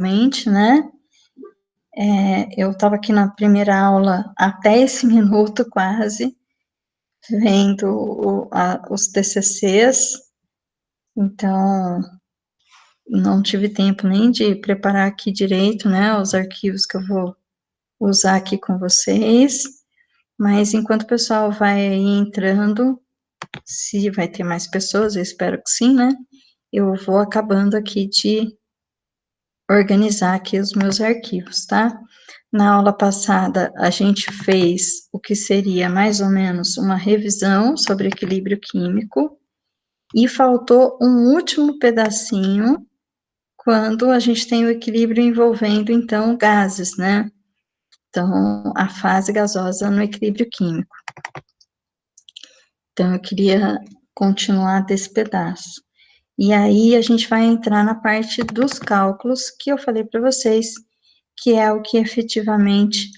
realmente, né? Eu estava aqui na primeira aula até esse minuto quase, vendo os TCCs, então não tive tempo nem de preparar aqui direito, né, os arquivos que eu vou usar aqui com vocês, mas enquanto o pessoal vai aí entrando, se vai ter mais pessoas, eu espero que sim, né, eu vou acabando aqui de organizar aqui os meus arquivos, tá? Na aula passada, a gente fez o que seria mais ou menos uma revisão sobre equilíbrio químico, e faltou um último pedacinho, quando a gente tem o equilíbrio envolvendo, então, gases, né? Então, a fase gasosa no equilíbrio químico. Então, eu queria continuar desse pedaço. E aí, a gente vai entrar na parte dos cálculos, que eu falei para vocês, que é o que efetivamente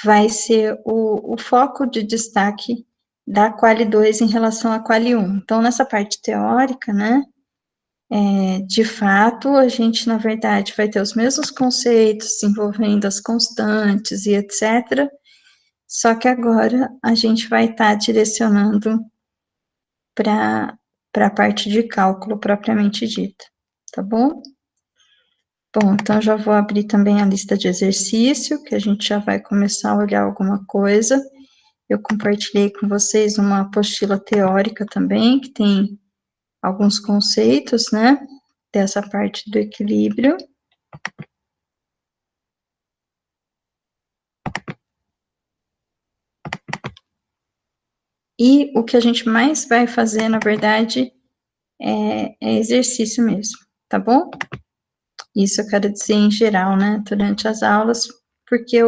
vai ser o foco de destaque da Quali 2 em relação à Quali 1. Então, nessa parte teórica, né, de fato, a gente, na verdade, vai ter os mesmos conceitos envolvendo as constantes e etc., só que agora a gente vai estar direcionando para a parte de cálculo propriamente dita, tá bom? Bom, então já vou abrir também a lista de exercício, que a gente já vai começar a olhar alguma coisa. Eu compartilhei com vocês uma apostila teórica também, que tem alguns conceitos, né, dessa parte do equilíbrio. E o que a gente mais vai fazer, na verdade, é exercício mesmo, tá bom? Isso eu quero dizer em geral, né, durante as aulas, porque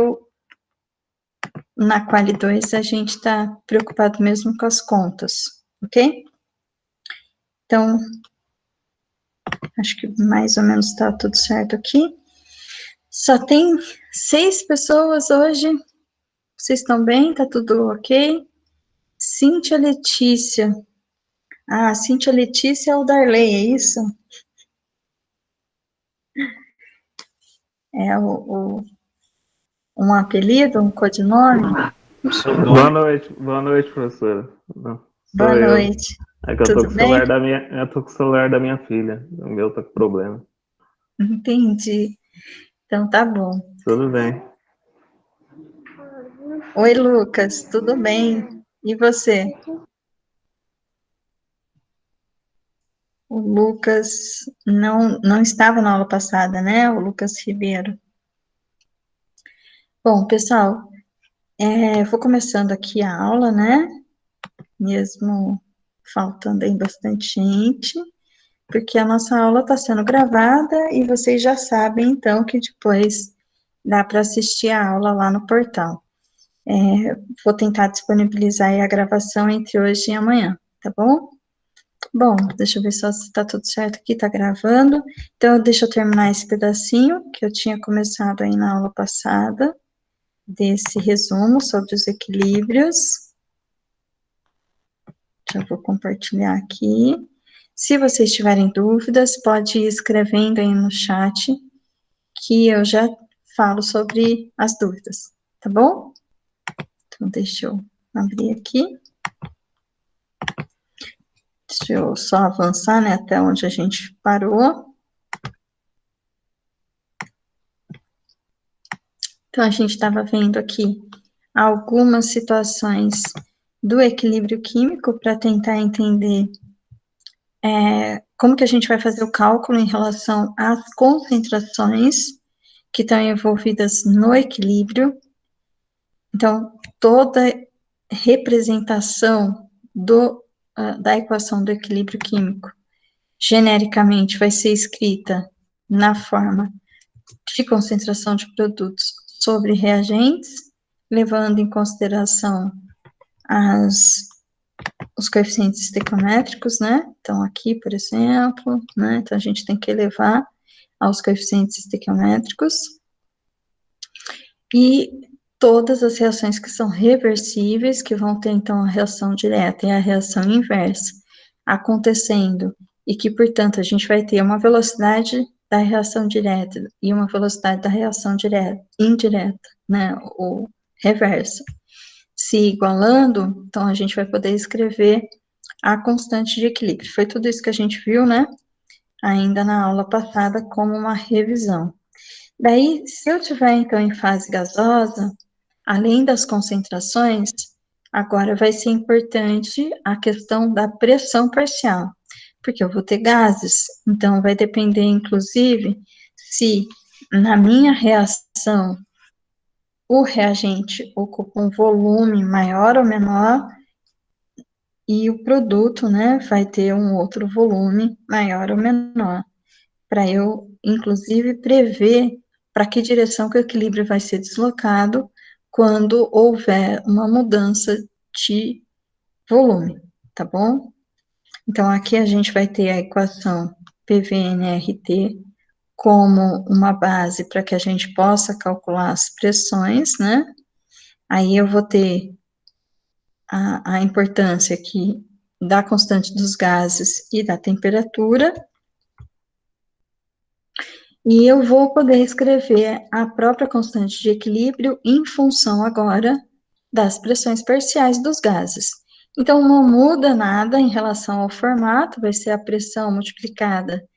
na Quali 2 a gente está preocupado mesmo com as contas, ok? Então, acho que mais ou menos está tudo certo aqui. Só tem 6 pessoas hoje. Vocês estão bem? Tá tudo ok? Cíntia Letícia. Ah, Cíntia Letícia é o Darley, é isso? É um apelido, um codinome? Boa noite, professora. Não, sou Boa eu. noite. É que eu tô Tudo com o bem? celular eu tô com o celular da minha filha. O meu tá com problema. Entendi. Então tá bom. Tudo bem. Oi, Lucas, tudo bem? E você? O Lucas não estava na aula passada, né? O Lucas Ribeiro. Bom, pessoal, vou começando aqui a aula, né? Mesmo faltando aí bastante gente, porque a nossa aula está sendo gravada e vocês já sabem, então, que depois dá para assistir a aula lá no portal. Vou tentar disponibilizar aí a gravação entre hoje e amanhã, tá bom? Bom, deixa eu ver só se está tudo certo aqui, está gravando. Então, deixa eu terminar esse pedacinho que eu tinha começado aí na aula passada, desse resumo sobre os equilíbrios. Já vou compartilhar aqui. Se vocês tiverem dúvidas, pode ir escrevendo aí no chat, que eu já falo sobre as dúvidas, tá bom? Então, deixa eu abrir aqui. Deixa eu só avançar, né, até onde a gente parou. Então, a gente estava vendo aqui algumas situações do equilíbrio químico para tentar entender como que a gente vai fazer o cálculo em relação às concentrações que estão envolvidas no equilíbrio. Então, toda representação da equação do equilíbrio químico, genericamente, vai ser escrita na forma de concentração de produtos sobre reagentes, levando em consideração os coeficientes estequiométricos, né? Então, aqui, por exemplo, né? Então, a gente tem que elevar aos coeficientes estequiométricos. E todas as reações que são reversíveis, que vão ter, então, a reação direta e a reação inversa acontecendo, e que, portanto, a gente vai ter uma velocidade da reação direta e uma velocidade da reação indireta, né, ou reversa, se igualando, então a gente vai poder escrever a constante de equilíbrio. Foi tudo isso que a gente viu, né, ainda na aula passada, como uma revisão. Daí, se eu tiver, então, em fase gasosa, além das concentrações, agora vai ser importante a questão da pressão parcial, porque eu vou ter gases, então vai depender, inclusive, se na minha reação o reagente ocupa um volume maior ou menor e o produto, né, vai ter um outro volume maior ou menor, para eu, inclusive, prever para que direção que o equilíbrio vai ser deslocado quando houver uma mudança de volume, tá bom? Então, aqui a gente vai ter a equação PVNRT como uma base para que a gente possa calcular as pressões, né? Aí eu vou ter a importância aqui da constante dos gases e da temperatura, e eu vou poder escrever a própria constante de equilíbrio em função agora das pressões parciais dos gases. Então, não muda nada em relação ao formato, vai ser a pressão multiplicada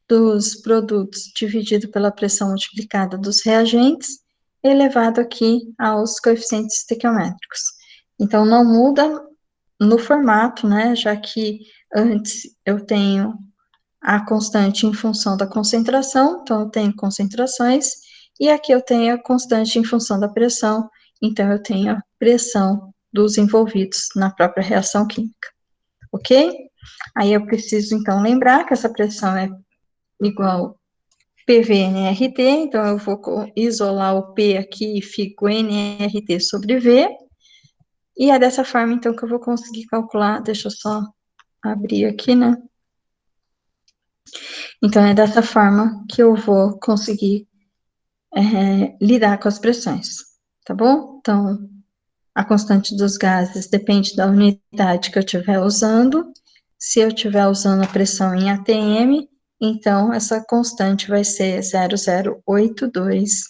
dos produtos dividido pela pressão multiplicada dos reagentes, elevado aqui aos coeficientes estequiométricos. Então, não muda no formato, né, já que antes eu tenho a constante em função da concentração, então eu tenho concentrações, e aqui eu tenho a constante em função da pressão, então eu tenho a pressão dos envolvidos na própria reação química, ok? Aí eu preciso, então, lembrar que essa pressão é igual PV-NRT, então eu vou isolar o P aqui e fico NRT sobre V, e é dessa forma, então, que eu vou conseguir calcular, deixa eu só abrir aqui, né? Então, é dessa forma que eu vou conseguir lidar com as pressões, tá bom? Então, a constante dos gases depende da unidade que eu estiver usando. Se eu estiver usando a pressão em atm, então essa constante vai ser 0,082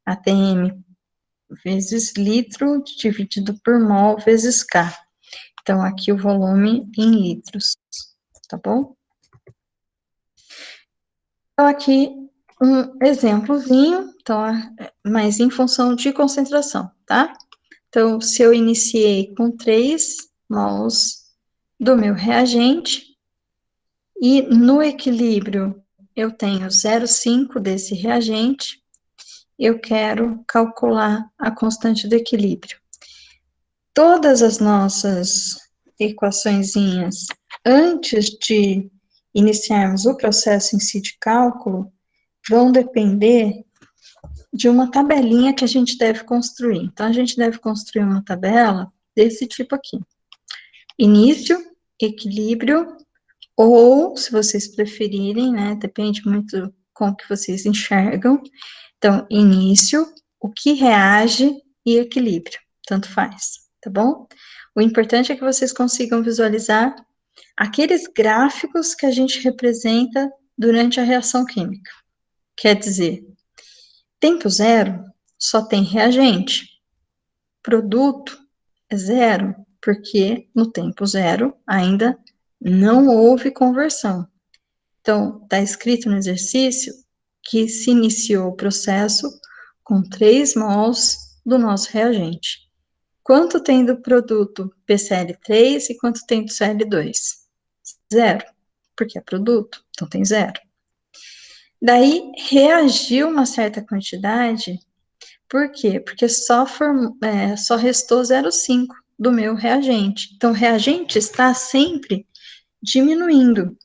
atm vezes litro dividido por mol vezes K. Então, aqui o volume em litros, tá bom? Então, aqui um exemplozinho, então, mas em função de concentração, tá? Então, se eu iniciei com 3 mols do meu reagente, e no equilíbrio eu tenho 0,5 desse reagente, eu quero calcular a constante do equilíbrio. Todas as nossas equaçõezinhas, antes de iniciarmos o processo em si de cálculo, vão depender de uma tabelinha que a gente deve construir. Então, a gente deve construir uma tabela desse tipo aqui. Início, equilíbrio, ou, se vocês preferirem, né, depende muito como que vocês enxergam. Então, início, o que reage e equilíbrio, tanto faz, tá bom? O importante é que vocês consigam visualizar aqueles gráficos que a gente representa durante a reação química. Quer dizer, tempo zero só tem reagente. Produto é zero, porque no tempo zero ainda não houve conversão. Então, está escrito no exercício que se iniciou o processo com 3 mols do nosso reagente. Quanto tem do produto PCl3 e quanto tem do Cl2? Zero, porque é produto, então tem zero. Daí, reagiu uma certa quantidade, por quê? Porque só restou 0,5 do meu reagente. Então, o reagente está sempre diminuindo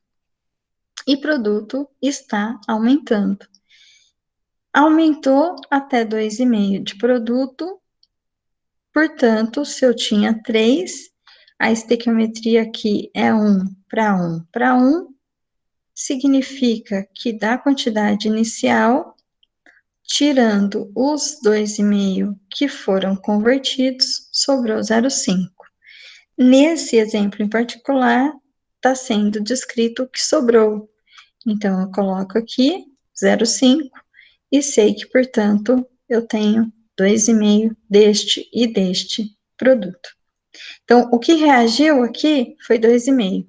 e produto está aumentando. Aumentou até 2,5 de produto, portanto, se eu tinha 3, a estequiometria aqui é 1 para 1 para 1, significa que da quantidade inicial, tirando os 2,5 que foram convertidos, sobrou 0,5. Nesse exemplo em particular, está sendo descrito o que sobrou. Então, eu coloco aqui 0,5, e sei que, portanto, eu tenho 2,5 deste e deste produto. Então, o que reagiu aqui foi 2,5.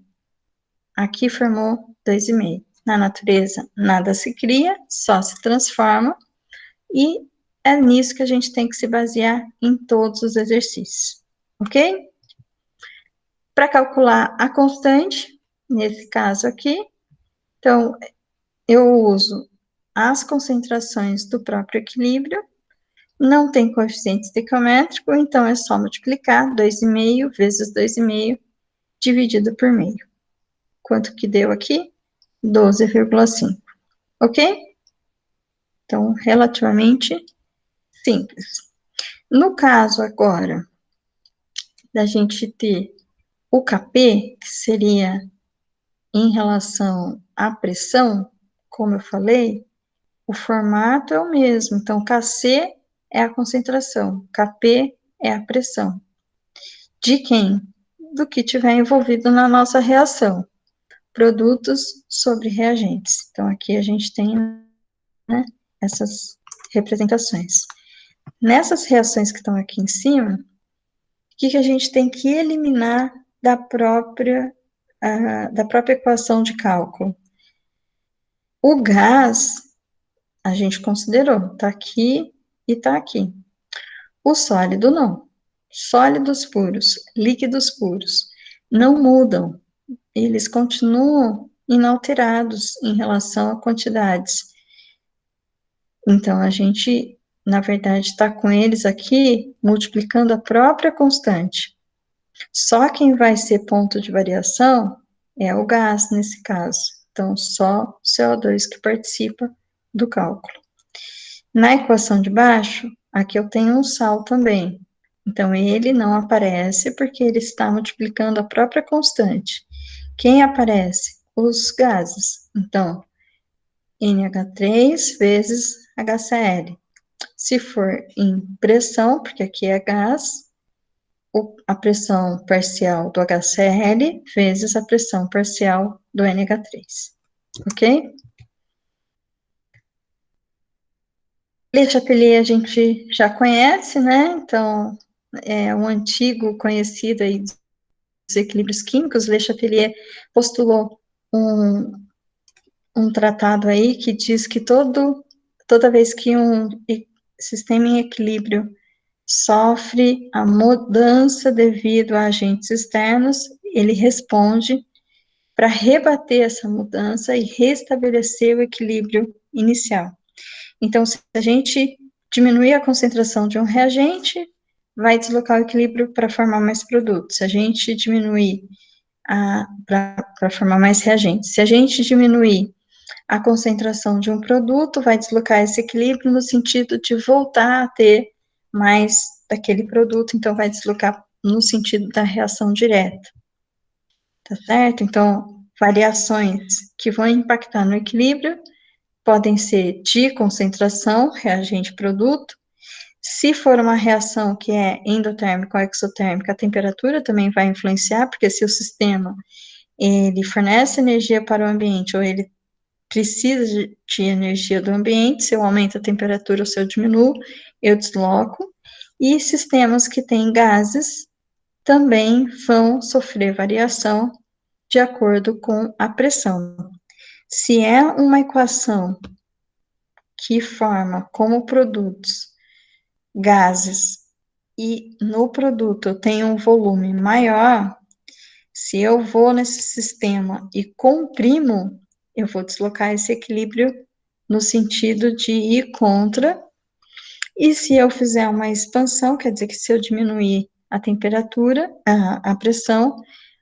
Aqui formou 2,5. Na natureza, nada se cria, só se transforma, e é nisso que a gente tem que se basear em todos os exercícios, ok? Para calcular a constante, nesse caso aqui, então, eu uso as concentrações do próprio equilíbrio, não tem coeficiente estequiométrico, então é só multiplicar 2,5 vezes 2,5 dividido por meio. Quanto que deu aqui? 12,5, ok? Então, relativamente simples. No caso agora da gente ter o Kp, que seria em relação à pressão, como eu falei, o formato é o mesmo. Então, Kc é a concentração, Kp é a pressão. De quem? Do que tiver envolvido na nossa reação. Produtos sobre reagentes. Então, aqui a gente tem, né, essas representações. Nessas reações que estão aqui em cima, o que a gente tem que eliminar da própria equação de cálculo? O gás, a gente considerou, está aqui e está aqui. O sólido, não. Sólidos puros, líquidos puros, não mudam. Eles continuam inalterados em relação a quantidades. Então, a gente, na verdade, está com eles aqui multiplicando a própria constante. Só quem vai ser ponto de variação é o gás, nesse caso. Então, só o CO2 que participa do cálculo. Na equação de baixo, aqui eu tenho um sal também. Então, ele não aparece porque ele está multiplicando a própria constante. Quem aparece? Os gases. Então, NH3 vezes HCl. Se for em pressão, porque aqui é gás, a pressão parcial do HCl vezes a pressão parcial do NH3. Ok? Le Chatelier a gente já conhece, né? Então, é um antigo conhecido aí dos equilíbrios químicos. Le Chatelier postulou um tratado aí que diz que toda vez que um sistema em equilíbrio sofre a mudança devido a agentes externos, ele responde para rebater essa mudança e restabelecer o equilíbrio inicial. Então, se a gente diminuir a concentração de um reagente, vai deslocar o equilíbrio para formar mais produtos. Se a gente diminuir para formar mais reagentes. Se a gente diminuir a concentração de um produto, vai deslocar esse equilíbrio no sentido de voltar a ter mais daquele produto, então vai deslocar no sentido da reação direta. Tá certo? Então, variações que vão impactar no equilíbrio podem ser de concentração, reagente-produto. Se for uma reação que é endotérmica ou exotérmica, a temperatura também vai influenciar, porque se o sistema ele fornece energia para o ambiente ou ele precisa de energia do ambiente, se eu aumento a temperatura ou se eu diminuo, eu desloco. E sistemas que têm gases também vão sofrer variação de acordo com a pressão. Se é uma equação que forma como produtos gases e no produto eu tenho um volume maior, se eu vou nesse sistema e comprimo, eu vou deslocar esse equilíbrio no sentido de ir contra, e se eu fizer uma expansão, quer dizer que se eu diminuir a temperatura, a pressão,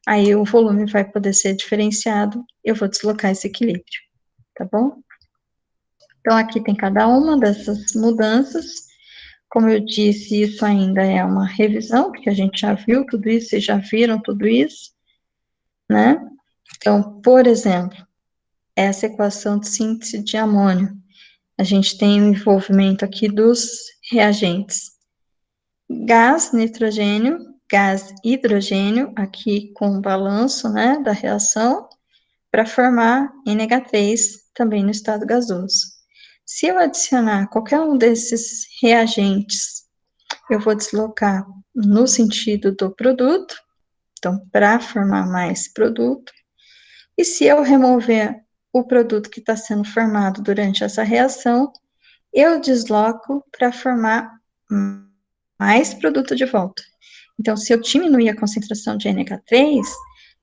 aí o volume vai poder ser diferenciado, eu vou deslocar esse equilíbrio, tá bom? Então, aqui tem cada uma dessas mudanças. Como eu disse, isso ainda é uma revisão, porque a gente já viu tudo isso, vocês já viram tudo isso, né? Então, por exemplo, essa equação de síntese de amônio, a gente tem o envolvimento aqui dos reagentes. Gás nitrogênio, gás hidrogênio, aqui com o balanço, né, da reação, para formar NH3, também no estado gasoso. Se eu adicionar qualquer um desses reagentes, eu vou deslocar no sentido do produto, então, para formar mais produto. E se eu remover o produto que está sendo formado durante essa reação, eu desloco para formar mais produto de volta. Então, se eu diminuir a concentração de NH3,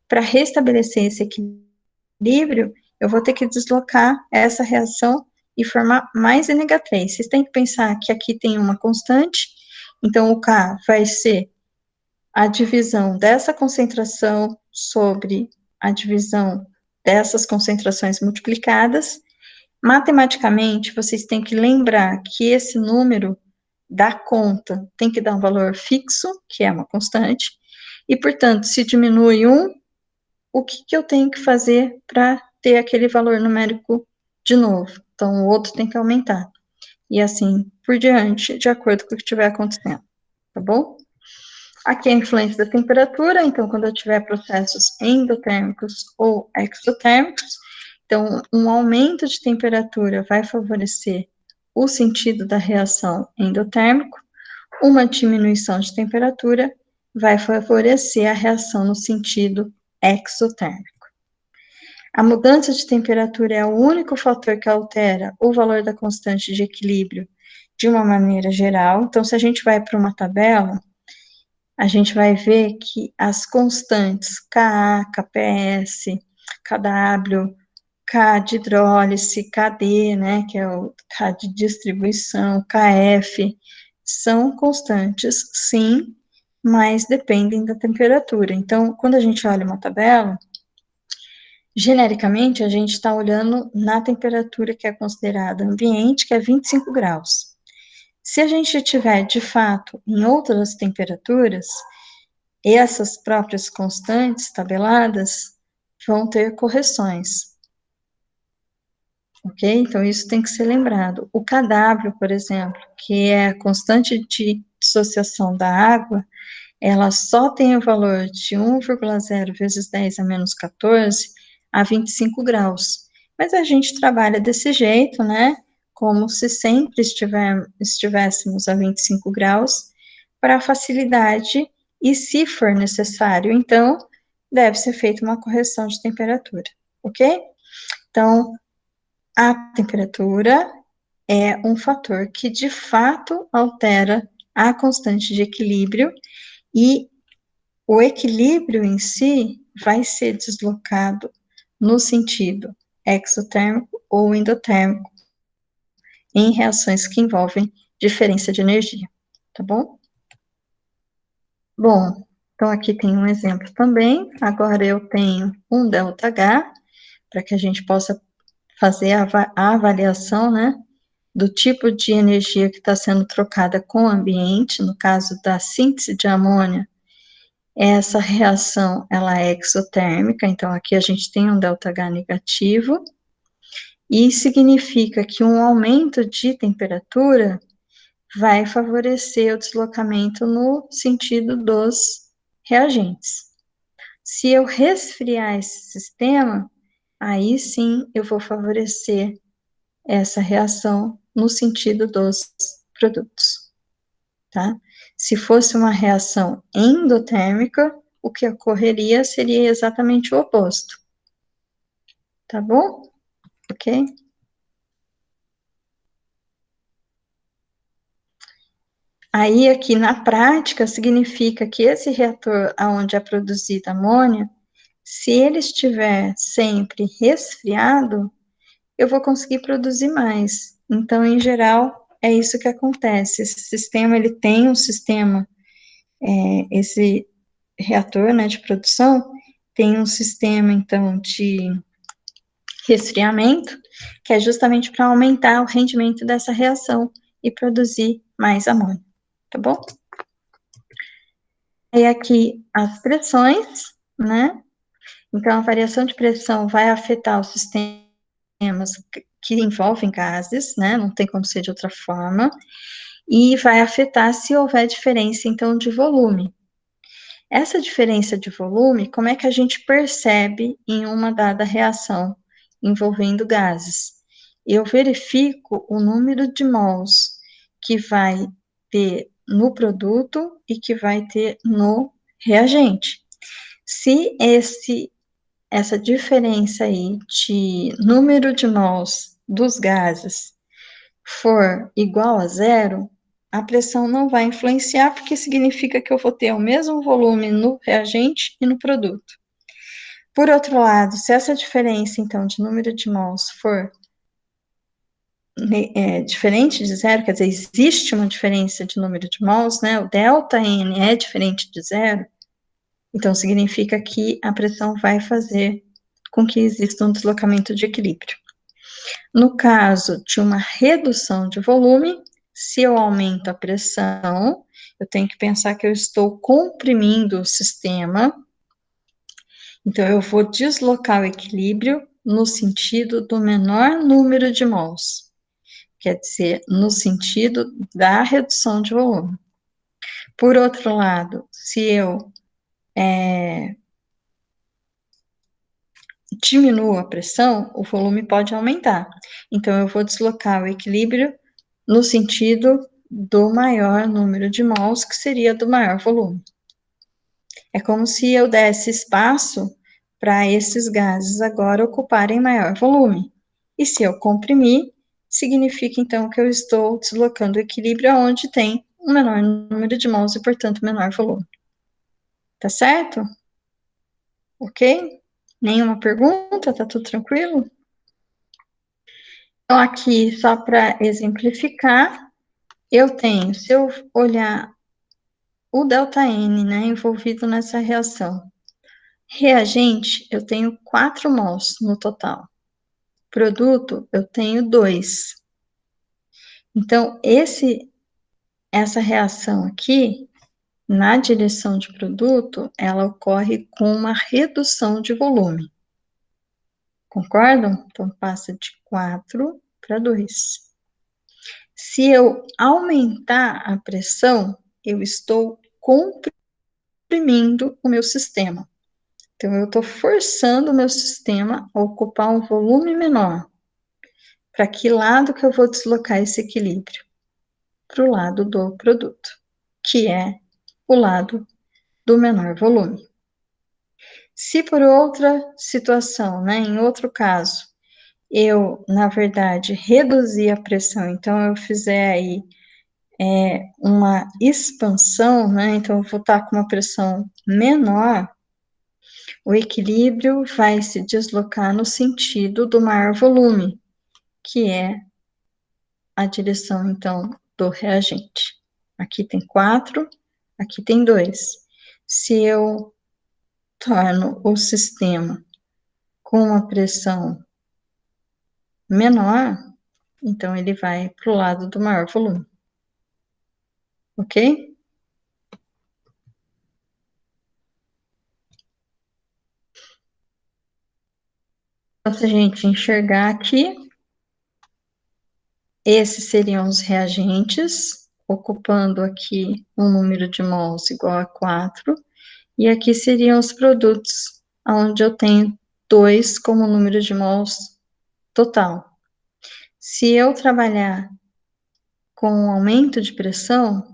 para restabelecer esse equilíbrio, eu vou ter que deslocar essa reação e formar mais NH3. Vocês têm que pensar que aqui tem uma constante, então o K vai ser a divisão dessa concentração sobre a divisão dessas concentrações multiplicadas. Matematicamente, vocês têm que lembrar que esse número da conta tem que dar um valor fixo, que é uma constante, e, portanto, se diminui um, o que eu tenho que fazer para ter aquele valor numérico de novo? Então, o outro tem que aumentar. E assim por diante, de acordo com o que estiver acontecendo, tá bom? Aqui é a influência da temperatura, então, quando eu tiver processos endotérmicos ou exotérmicos, então, um aumento de temperatura vai favorecer o sentido da reação endotérmico, uma diminuição de temperatura vai favorecer a reação no sentido exotérmico. A mudança de temperatura é o único fator que altera o valor da constante de equilíbrio de uma maneira geral. Então, se a gente vai para uma tabela, a gente vai ver que as constantes Ka, Kps, Kw, K de hidrólise, Kd, né, que é o K de distribuição, Kf, são constantes, sim, mas dependem da temperatura. Então, quando a gente olha uma tabela, genericamente, a gente está olhando na temperatura que é considerada ambiente, que é 25 graus. Se a gente tiver, de fato, em outras temperaturas, essas próprias constantes tabeladas vão ter correções. Ok? Então, isso tem que ser lembrado. O Kw, por exemplo, que é a constante de dissociação da água, ela só tem o valor de 1,0 vezes 10 a menos 14 a 25 graus. Mas a gente trabalha desse jeito, né? Como se sempre estivéssemos a 25 graus, para facilidade, e se for necessário, então, deve ser feita uma correção de temperatura, ok? Então, a temperatura é um fator que, de fato, altera a constante de equilíbrio, e o equilíbrio em si vai ser deslocado no sentido exotérmico ou endotérmico em reações que envolvem diferença de energia, tá bom? Bom, então aqui tem um exemplo também. Agora eu tenho um ΔH, para que a gente possa fazer a avaliação, né, do tipo de energia que está sendo trocada com o ambiente. No caso da síntese de amônia, essa reação, ela é exotérmica, então aqui a gente tem um ΔH negativo, e significa que um aumento de temperatura vai favorecer o deslocamento no sentido dos reagentes. Se eu resfriar esse sistema, aí sim eu vou favorecer essa reação no sentido dos produtos, tá? Se fosse uma reação endotérmica, o que ocorreria seria exatamente o oposto, tá bom? Ok? Aí, aqui na prática, significa que esse reator onde é produzida amônia, se ele estiver sempre resfriado, eu vou conseguir produzir mais. Então, em geral, é isso que acontece. Esse sistema, ele tem um sistema, esse reator, né, de produção, tem um sistema, então, de resfriamento, que é justamente para aumentar o rendimento dessa reação e produzir mais amônia, tá bom? E aqui as pressões, né? Então, a variação de pressão vai afetar os sistemas que envolvem gases, né? Não tem como ser de outra forma. E vai afetar se houver diferença, então, de volume. Essa diferença de volume, como é que a gente percebe em uma dada reação envolvendo gases? eu verifico o número de mols que vai ter no produto e que vai ter no reagente. Se essa diferença aí de número de mols dos gases for igual a zero, a pressão não vai influenciar, porque significa que eu vou ter o mesmo volume no reagente e no produto. Por outro lado, se essa diferença, então, de número de mols for diferente de zero, quer dizer, existe uma diferença de número de mols, né? O delta N é diferente de zero, então significa que a pressão vai fazer com que exista um deslocamento de equilíbrio. No caso de uma redução de volume, se eu aumento a pressão, eu tenho que pensar que eu estou comprimindo o sistema, então eu vou deslocar o equilíbrio no sentido do menor número de mols, quer dizer, no sentido da redução de volume. Por outro lado, se eu diminuo a pressão, o volume pode aumentar. Então, eu vou deslocar o equilíbrio no sentido do maior número de mols, que seria do maior volume. É como se eu desse espaço para esses gases agora ocuparem maior volume. E se eu comprimir, significa então que eu estou deslocando o equilíbrio aonde tem um menor número de mols e, portanto, menor volume. Tá certo? Ok? Nenhuma pergunta? Tá tudo tranquilo? Então, aqui, só para exemplificar, eu tenho, se eu olhar o ΔN, né, envolvido nessa reação, reagente, eu tenho 4 mols no total. Produto, eu tenho 2. Então, essa reação aqui, na direção de produto, ela ocorre com uma redução de volume. Concordam? Então, passa de 4 para 2. Se eu aumentar a pressão, eu estou comprimindo o meu sistema. Então, eu estou forçando o meu sistema a ocupar um volume menor. Para que lado que eu vou deslocar esse equilíbrio? Para o lado do produto, que é o lado do menor volume. Se por outra situação, né, em outro caso, eu, na verdade, reduzir a pressão, então eu fizer aí uma expansão, né, então eu vou estar com uma pressão menor, o equilíbrio vai se deslocar no sentido do maior volume, que é a direção, então, do reagente. Aqui tem 4, aqui tem 2. Se eu torno o sistema com uma pressão menor, então ele vai para o lado do maior volume. Ok? Então, se a gente enxergar aqui, esses seriam os reagentes, ocupando aqui um número de mols igual a 4, e aqui seriam os produtos, onde eu tenho 2 como número de mols total. Se eu trabalhar com um aumento de pressão,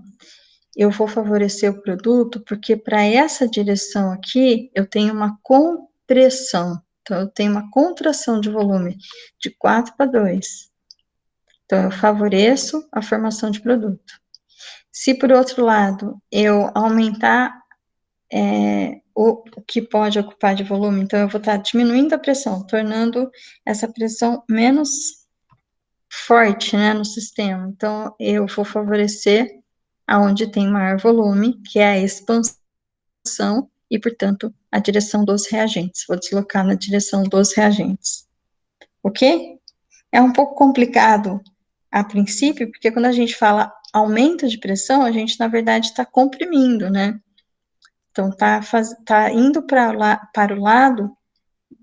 eu vou favorecer o produto, porque para essa direção aqui, eu tenho uma compressão. Então, eu tenho uma contração de volume de 4 para 2. Então, eu favoreço a formação de produto. Se, por outro lado, eu aumentar o que pode ocupar de volume, então eu vou estar diminuindo a pressão, tornando essa pressão menos forte, né, no sistema. Então, eu vou favorecer aonde tem maior volume, que é a expansão e, portanto, a direção dos reagentes. Vou deslocar na direção dos reagentes. Ok? É um pouco complicado a princípio, porque quando a gente fala aumento de pressão, a gente, na verdade, está comprimindo, né? Então, tá indo para o lado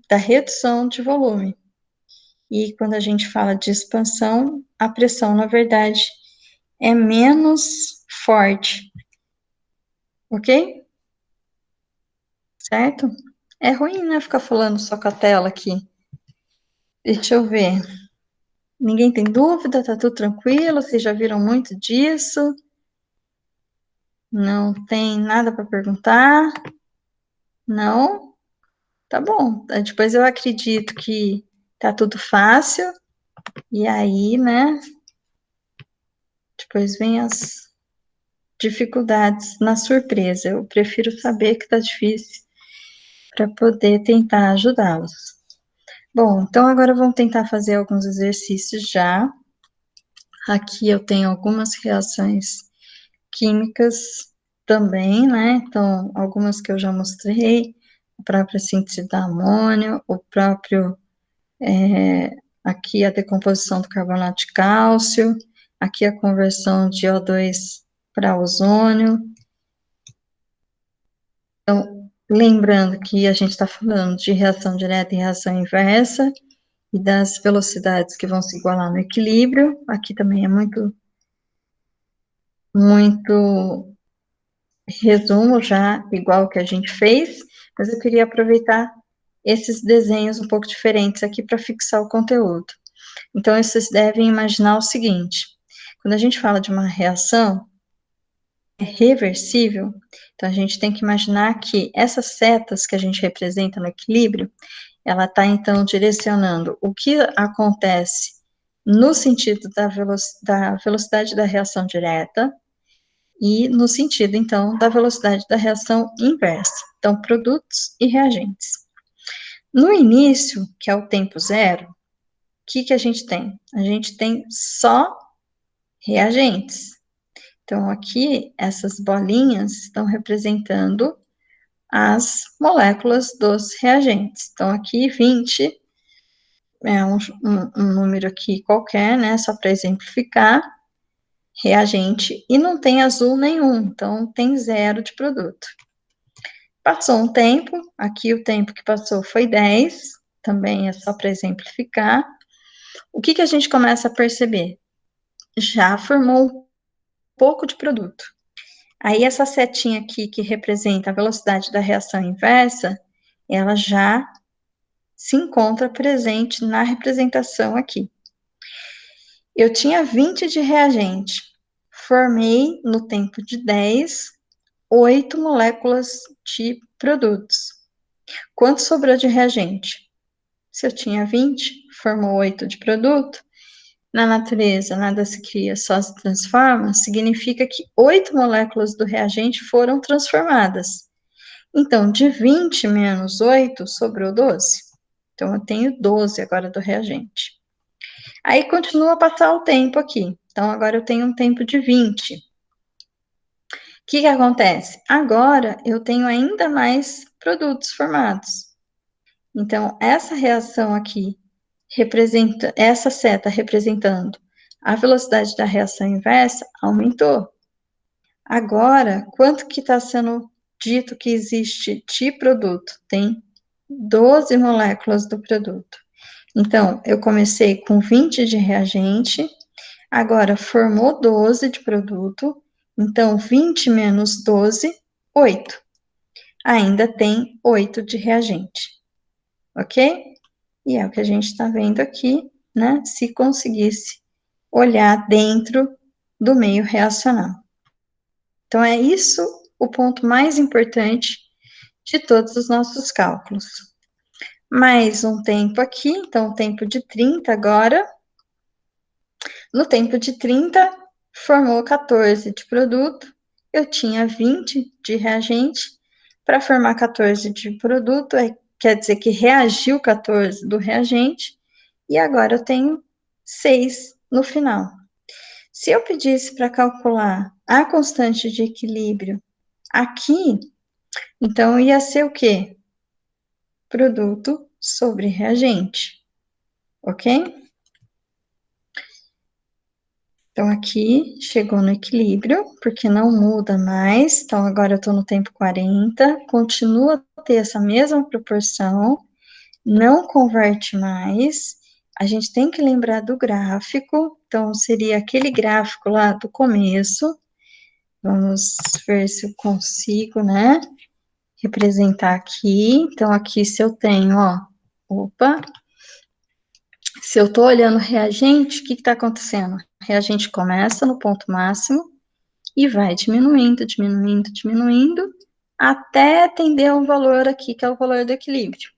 da redução de volume. E quando a gente fala de expansão, a pressão, na verdade, é menos forte. Ok? Certo? É ruim, né, ficar falando só com a tela aqui. Deixa eu ver. Ninguém tem dúvida? Tá tudo tranquilo? Vocês já viram muito disso? Não tem nada para perguntar? Não? Tá bom. Depois eu acredito que tá tudo fácil. E aí, né? Depois vem as dificuldades na surpresa. Eu prefiro saber que tá difícil para poder tentar ajudá-los. Bom, então agora vamos tentar fazer alguns exercícios já. Aqui eu tenho algumas reações químicas também, né? Então, algumas que eu já mostrei, a própria síntese da amônio, o próprio, aqui a decomposição do carbonato de cálcio, aqui a conversão de O2 para ozônio. Então, lembrando que a gente está falando de reação direta e reação inversa, e das velocidades que vão se igualar no equilíbrio. Aqui também é muito resumo já, igual que a gente fez, mas eu queria aproveitar esses desenhos um pouco diferentes aqui para fixar o conteúdo. Então, vocês devem imaginar o seguinte: quando a gente fala de uma reação reversível, então a gente tem que imaginar que essas setas que a gente representa no equilíbrio, ela está então direcionando o que acontece no sentido da velocidade da reação direta, e no sentido, então, da velocidade da reação inversa. Então, produtos e reagentes. No início, que é o tempo zero, o que a gente tem? A gente tem só reagentes. Então, aqui, essas bolinhas estão representando as moléculas dos reagentes. Então, aqui, 20 é um número aqui qualquer, né, só para exemplificar, reagente, e não tem azul nenhum, então tem zero de produto. Passou um tempo, aqui o tempo que passou foi 10, também é só para exemplificar. O que a gente começa a perceber? Já formou um pouco de produto. Aí essa setinha aqui, que representa a velocidade da reação inversa, ela já se encontra presente na representação aqui. Eu tinha 20 de reagente, formei no tempo de 10, 8 moléculas de produtos. Quanto sobrou de reagente? Se eu tinha 20, formou 8 de produto, na natureza nada se cria, só se transforma, significa que 8 moléculas do reagente foram transformadas. Então, de 20 menos 8, sobrou 12. Então, eu tenho 12 agora do reagente. Aí, continua a passar o tempo aqui. Então, agora eu tenho um tempo de 20. O que acontece? Agora, eu tenho ainda mais produtos formados. Então, essa reação aqui, essa seta representando a velocidade da reação inversa, aumentou. Agora, quanto que está sendo dito que existe de produto? Tem 12 moléculas do produto. Então, eu comecei com 20 de reagente, agora formou 12 de produto, então 20 menos 12, 8. Ainda tem 8 de reagente, ok? E é o que a gente está vendo aqui, né? Se conseguisse olhar dentro do meio reacional. Então, é isso o ponto mais importante de todos os nossos cálculos. Mais um tempo aqui, então, tempo de 30 agora. No tempo de 30, formou 14 de produto, eu tinha 20 de reagente. Para formar 14 de produto, quer dizer que reagiu 14 do reagente, e agora eu tenho 6 no final. Se eu pedisse para calcular a constante de equilíbrio aqui, então ia ser o quê? Produto sobre reagente, ok? Então, aqui chegou no equilíbrio, porque não muda mais. Então, agora eu estou no tempo 40, continua a ter essa mesma proporção, não converte mais. A gente tem que lembrar do gráfico, então, seria aquele gráfico lá do começo. Vamos ver se eu consigo, né, representar aqui. Então, aqui se eu tenho, ó, opa, Se eu estou olhando o reagente, o que está acontecendo? O reagente começa no ponto máximo e vai diminuindo, diminuindo, diminuindo, até atender um valor aqui, que é o valor do equilíbrio.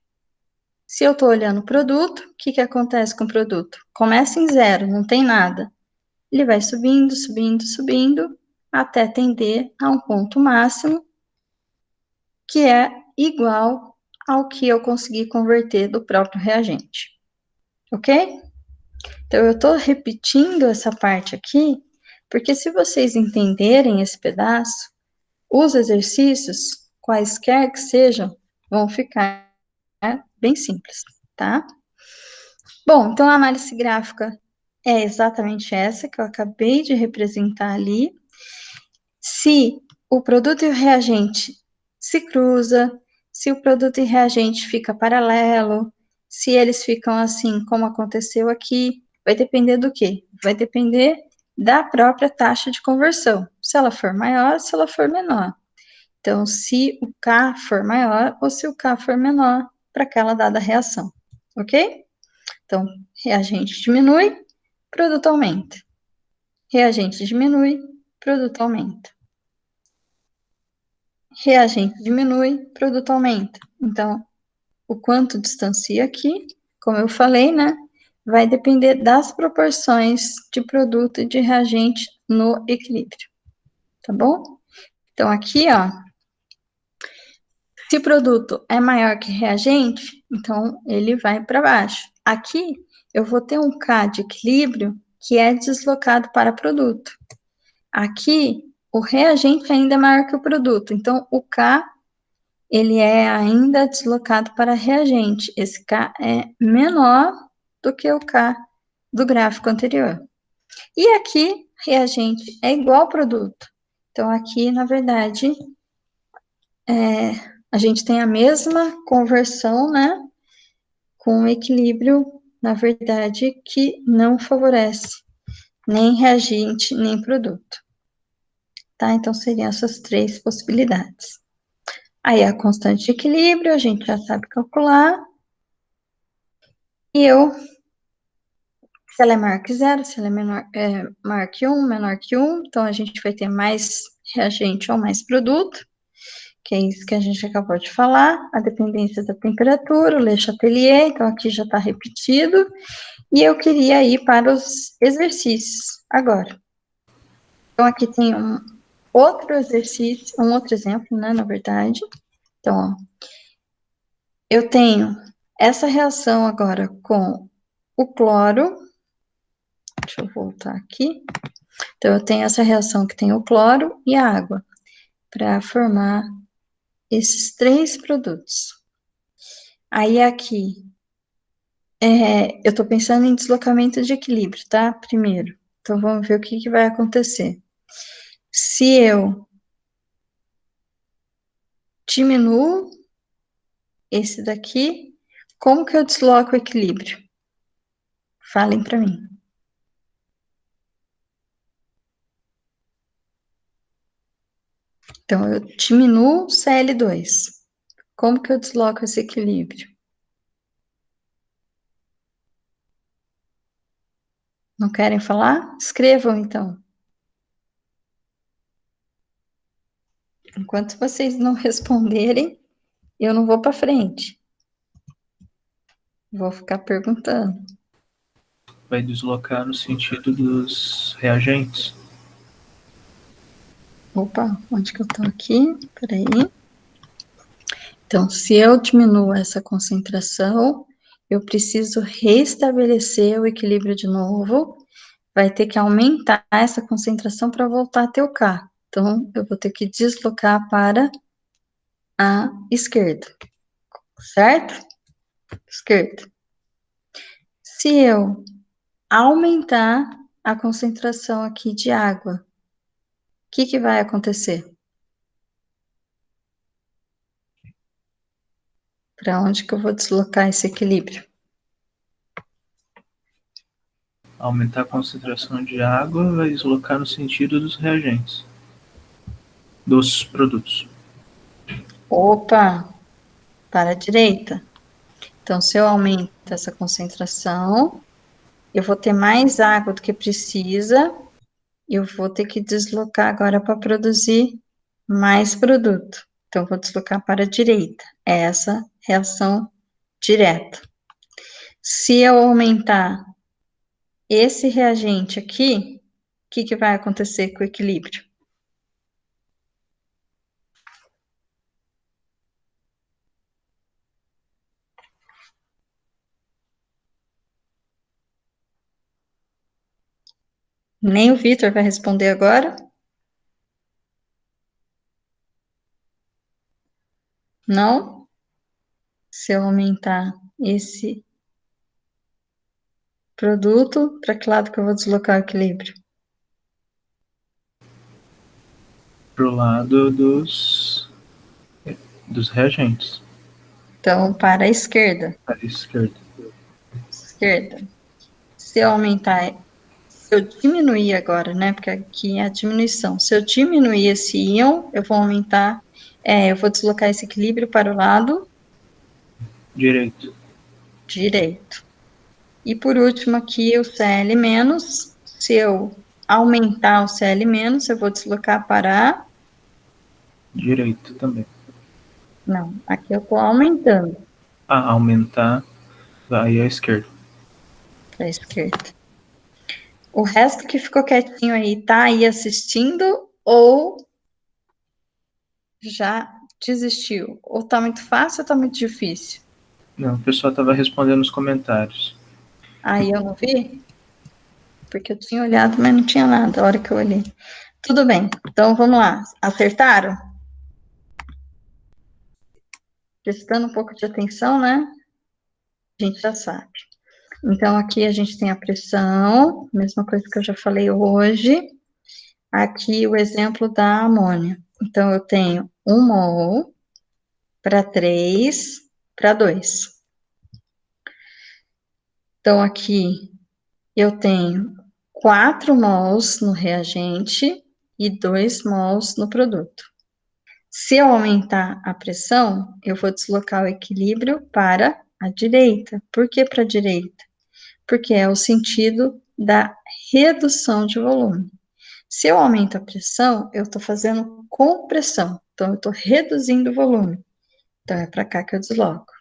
Se eu estou olhando o produto, o que acontece com o produto? Começa em zero, não tem nada. Ele vai subindo, subindo, subindo, até tender a um ponto máximo, que é igual ao que eu consegui converter do próprio reagente. Ok? Então, eu estou repetindo essa parte aqui, porque se vocês entenderem esse pedaço, os exercícios, quaisquer que sejam, vão ficar bem simples, tá? Bom, então a análise gráfica é exatamente essa que eu acabei de representar ali. Se o produto e o reagente se cruza, se o produto e reagente fica paralelo, se eles ficam assim, como aconteceu aqui, vai depender do quê? Vai depender da própria taxa de conversão. Se ela for maior, se ela for menor. Então, se o K for maior ou se o K for menor para aquela dada reação, ok? Então, reagente diminui, produto aumenta. Reagente diminui, produto aumenta. Reagente diminui, produto aumenta. Então, o quanto distancia aqui, como eu falei, né? Vai depender das proporções de produto e de reagente no equilíbrio, tá bom? Então, aqui, ó, se produto é maior que reagente, então ele vai para baixo. Aqui, eu vou ter um K de equilíbrio que é deslocado para produto. Aqui, o reagente ainda é maior que o produto, então o K ele é ainda deslocado para reagente. Esse K é menor do que o K do gráfico anterior. E aqui, reagente é igual ao produto. Então, aqui, na verdade, a gente tem a mesma conversão, né? Com um equilíbrio, na verdade, que não favorece nem reagente, nem produto. Tá? Então, seriam essas três possibilidades. Aí, a constante de equilíbrio, a gente já sabe calcular. E se ela é maior que zero, se ela é maior que 1, menor que 1, então a gente vai ter mais reagente ou mais produto, que é isso que a gente acabou de falar, a dependência da temperatura, o Le Chatelier, então aqui já está repetido, e eu queria ir para os exercícios agora. Então, aqui tem um outro exercício, um outro exemplo, né, na verdade. Então, ó, eu tenho essa reação agora com o cloro. Deixa eu voltar aqui. Então, eu tenho essa reação que tem o cloro e a água, para formar esses três produtos. Aí, aqui, eu estou pensando em deslocamento de equilíbrio, tá? Primeiro. Então, vamos ver o que vai acontecer. Se eu diminuo esse daqui, como que eu desloco o equilíbrio? Falem para mim. Então, eu diminuo Cl2. Como que eu desloco esse equilíbrio? Não querem falar? Escrevam, então. Enquanto vocês não responderem, eu não vou para frente. Vou ficar perguntando. Vai deslocar no sentido dos reagentes. Opa, onde que eu estou aqui? Peraí. Então, se eu diminuo essa concentração, eu preciso restabelecer o equilíbrio de novo. Vai ter que aumentar essa concentração para voltar a ter o K. Então, eu vou ter que deslocar para a esquerda, certo? Esquerda. Se eu aumentar a concentração aqui de água, o que vai acontecer? Para onde que eu vou deslocar esse equilíbrio? Aumentar a concentração de água vai deslocar no sentido dos reagentes, dos produtos. Opa, para a direita. Então, se eu aumento essa concentração, eu vou ter mais água do que precisa, eu vou ter que deslocar agora para produzir mais produto. Então, vou deslocar para a direita. É essa reação direta. Se eu aumentar esse reagente aqui, o que vai acontecer com o equilíbrio? Nem o Vitor vai responder agora. Não? Se eu aumentar esse produto, para que lado que eu vou deslocar o equilíbrio? Para o lado dos reagentes. Então, para a esquerda. Para a esquerda. Esquerda. Se eu aumentar, se eu diminuir agora, né? Porque aqui é a diminuição. Se eu diminuir esse íon, eu vou aumentar, eu vou deslocar esse equilíbrio para o lado direito. E por último aqui o Cl-, se eu aumentar o Cl-, eu vou deslocar para... direito também. Não, aqui eu estou aumentando. Aumentar, vai à esquerda. Para a esquerda. O resto que ficou quietinho aí, tá aí assistindo ou já desistiu? Ou tá muito fácil ou tá muito difícil? Não, o pessoal estava respondendo nos comentários. Aí eu não vi? Porque eu tinha olhado, mas não tinha nada a hora que eu olhei. Tudo bem, então vamos lá. Acertaram? Prestando um pouco de atenção, né? A gente já sabe. Então, aqui a gente tem a pressão, mesma coisa que eu já falei hoje. Aqui o exemplo da amônia. Então, eu tenho 1 mol para 3 para 2. Então, aqui eu tenho 4 mols no reagente e 2 mols no produto. Se eu aumentar a pressão, eu vou deslocar o equilíbrio para a direita. Por que para a direita? Porque é o sentido da redução de volume. Se eu aumento a pressão, eu estou fazendo compressão. Então, eu estou reduzindo o volume. Então, é para cá que eu desloco.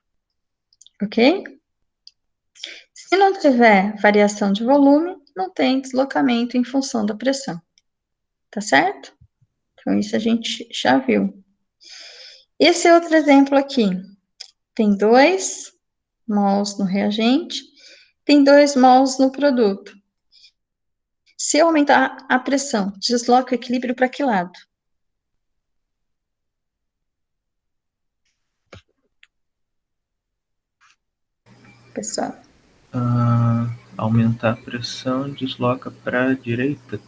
Ok? Se não tiver variação de volume, não tem deslocamento em função da pressão. Tá certo? Então, isso a gente já viu. Esse é outro exemplo aqui. Tem 2 mols no reagente, tem 2 mols no produto. Se eu aumentar a pressão, desloca o equilíbrio para que lado? Pessoal. Aumentar a pressão, desloca para a direita?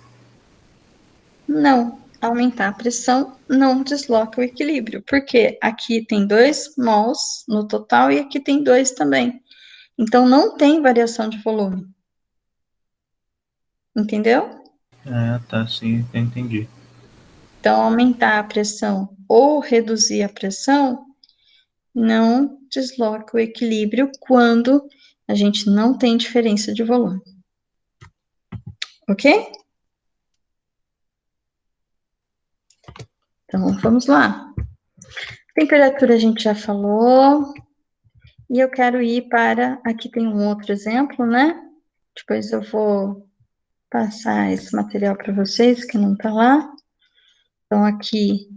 Não, aumentar a pressão não desloca o equilíbrio, porque aqui tem 2 mols no total e aqui tem 2 também. Então, não tem variação de volume. Entendeu? Tá, sim, entendi. Então, aumentar a pressão ou reduzir a pressão não desloca o equilíbrio quando a gente não tem diferença de volume. Ok? Então, vamos lá. Temperatura a gente já falou. E eu quero ir para... Aqui tem um outro exemplo, né? Depois eu vou passar esse material para vocês, que não está lá. Então, aqui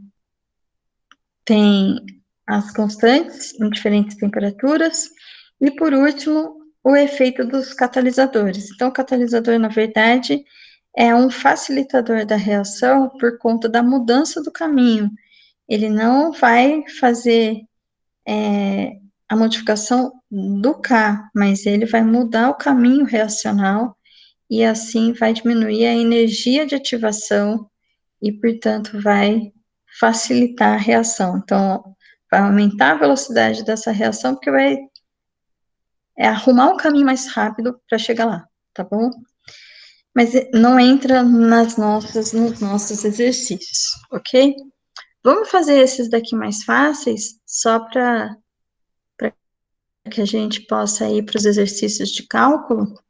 tem as constantes em diferentes temperaturas. E, por último, o efeito dos catalisadores. Então, o catalisador, na verdade, é um facilitador da reação por conta da mudança do caminho. Ele não vai fazer a modificação do K, mas ele vai mudar o caminho reacional e assim vai diminuir a energia de ativação e, portanto, vai facilitar a reação. Então, vai aumentar a velocidade dessa reação, porque vai arrumar um caminho mais rápido para chegar lá, tá bom? Mas não entra nos nossos exercícios, ok? Vamos fazer esses daqui mais fáceis, só para que a gente possa ir para os exercícios de cálculo.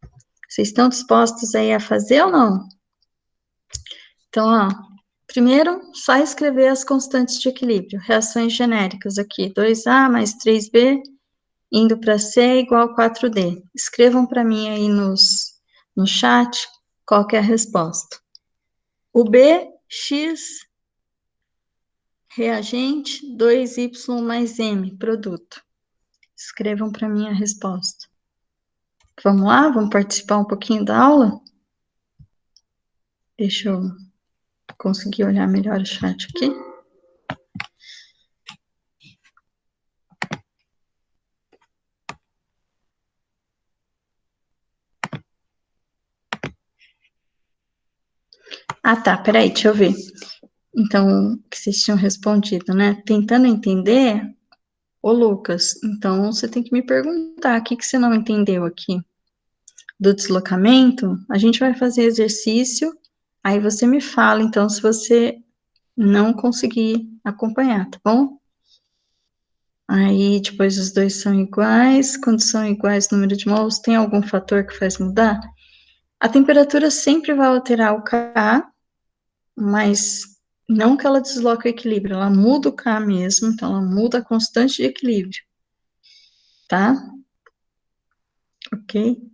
Vocês estão dispostos aí a fazer ou não? Então, ó, primeiro, só escrever as constantes de equilíbrio, reações genéricas aqui, 2A mais 3B, indo para C igual a 4D. Escrevam para mim aí no chat qual que é a resposta. O B, X, reagente, 2Y mais M, produto. Escrevam para mim a resposta. Vamos lá? Vamos participar um pouquinho da aula? Deixa eu conseguir olhar melhor o chat aqui. Ah, tá, peraí, deixa eu ver. Então, que vocês tinham respondido, né? Tentando entender, ô Lucas, então você tem que me perguntar, o que você não entendeu aqui? Do deslocamento, a gente vai fazer exercício, aí você me fala, então, se você não conseguir acompanhar, tá bom? Aí, depois os dois são iguais, quando são iguais o número de mols, tem algum fator que faz mudar? A temperatura sempre vai alterar o K, mas não que ela desloque o equilíbrio, ela muda o K mesmo, então ela muda a constante de equilíbrio, tá? Ok?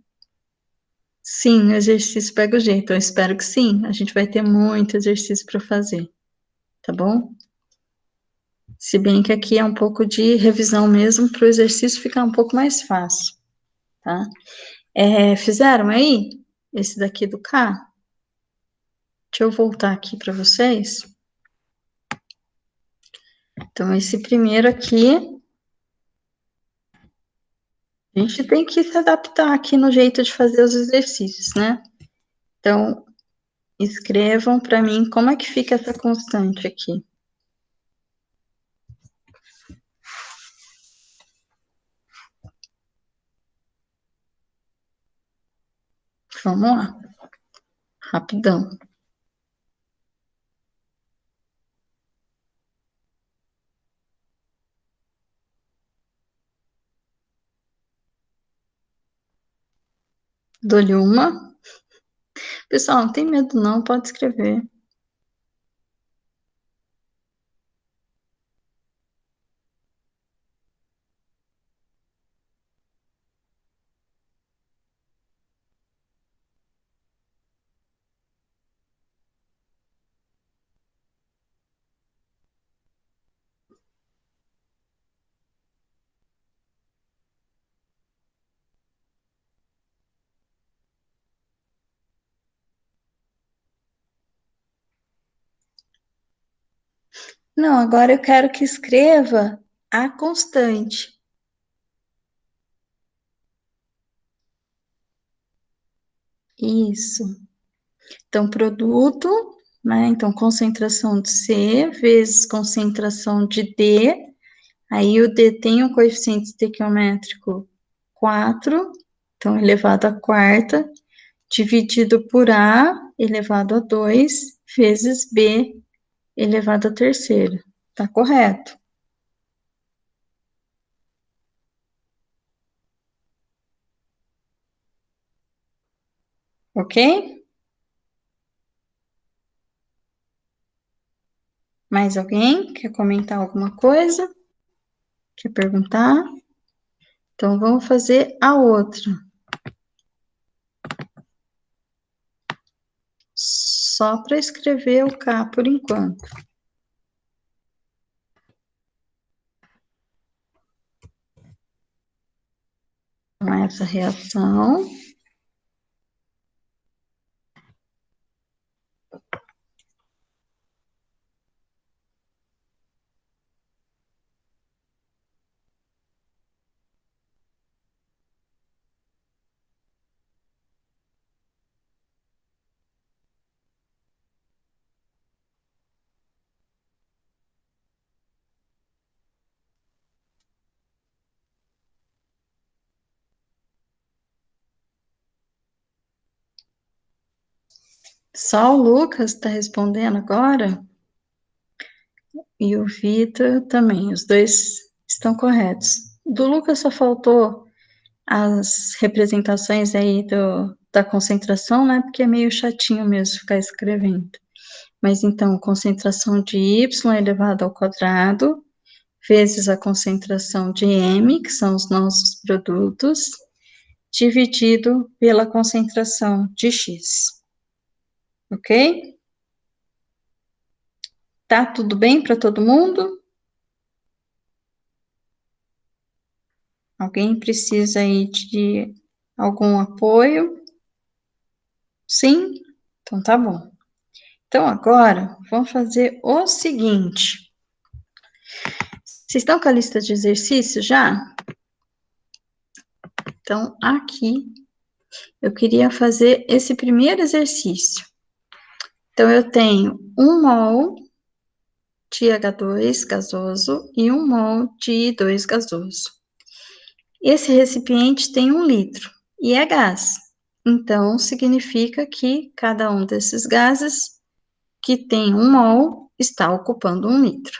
Sim, o exercício pega o jeito, eu espero que sim, a gente vai ter muito exercício para fazer, tá bom? Se bem que aqui é um pouco de revisão mesmo, para o exercício ficar um pouco mais fácil, tá? Fizeram aí? Esse daqui do K? Deixa eu voltar aqui para vocês. Então, esse primeiro aqui, a gente tem que se adaptar aqui no jeito de fazer os exercícios, né? Então, escrevam para mim como é que fica essa constante aqui. Vamos lá. Rapidão. Dou-lhe uma. Pessoal, não tem medo não, pode escrever. Não, agora eu quero que escreva a constante. Isso. Então, produto, né? Então, concentração de C vezes concentração de D. Aí, o D tem um coeficiente estequiométrico 4, então, elevado à quarta, dividido por A, elevado a 2, vezes B, elevado à terceira. Tá correto? Ok? Mais alguém quer comentar alguma coisa? Quer perguntar? Então, vamos fazer a outra. Só para escrever o K por enquanto. Então, essa reação. Só o Lucas está respondendo agora? E o Vitor também, os dois estão corretos. Do Lucas só faltou as representações aí da concentração, né? Porque é meio chatinho mesmo ficar escrevendo. Mas então, concentração de y elevado ao quadrado, vezes a concentração de m, que são os nossos produtos, dividido pela concentração de x. Ok? Tá tudo bem para todo mundo? Alguém precisa aí de algum apoio? Sim? Então tá bom. Então agora, vamos fazer o seguinte. Vocês estão com a lista de exercícios já? Então, aqui, eu queria fazer esse primeiro exercício. Então, eu tenho 1 mol de H2 gasoso e 1 mol de I2 gasoso. Esse recipiente tem 1 litro e é gás. Então, significa que cada um desses gases que tem 1 mol está ocupando 1 litro,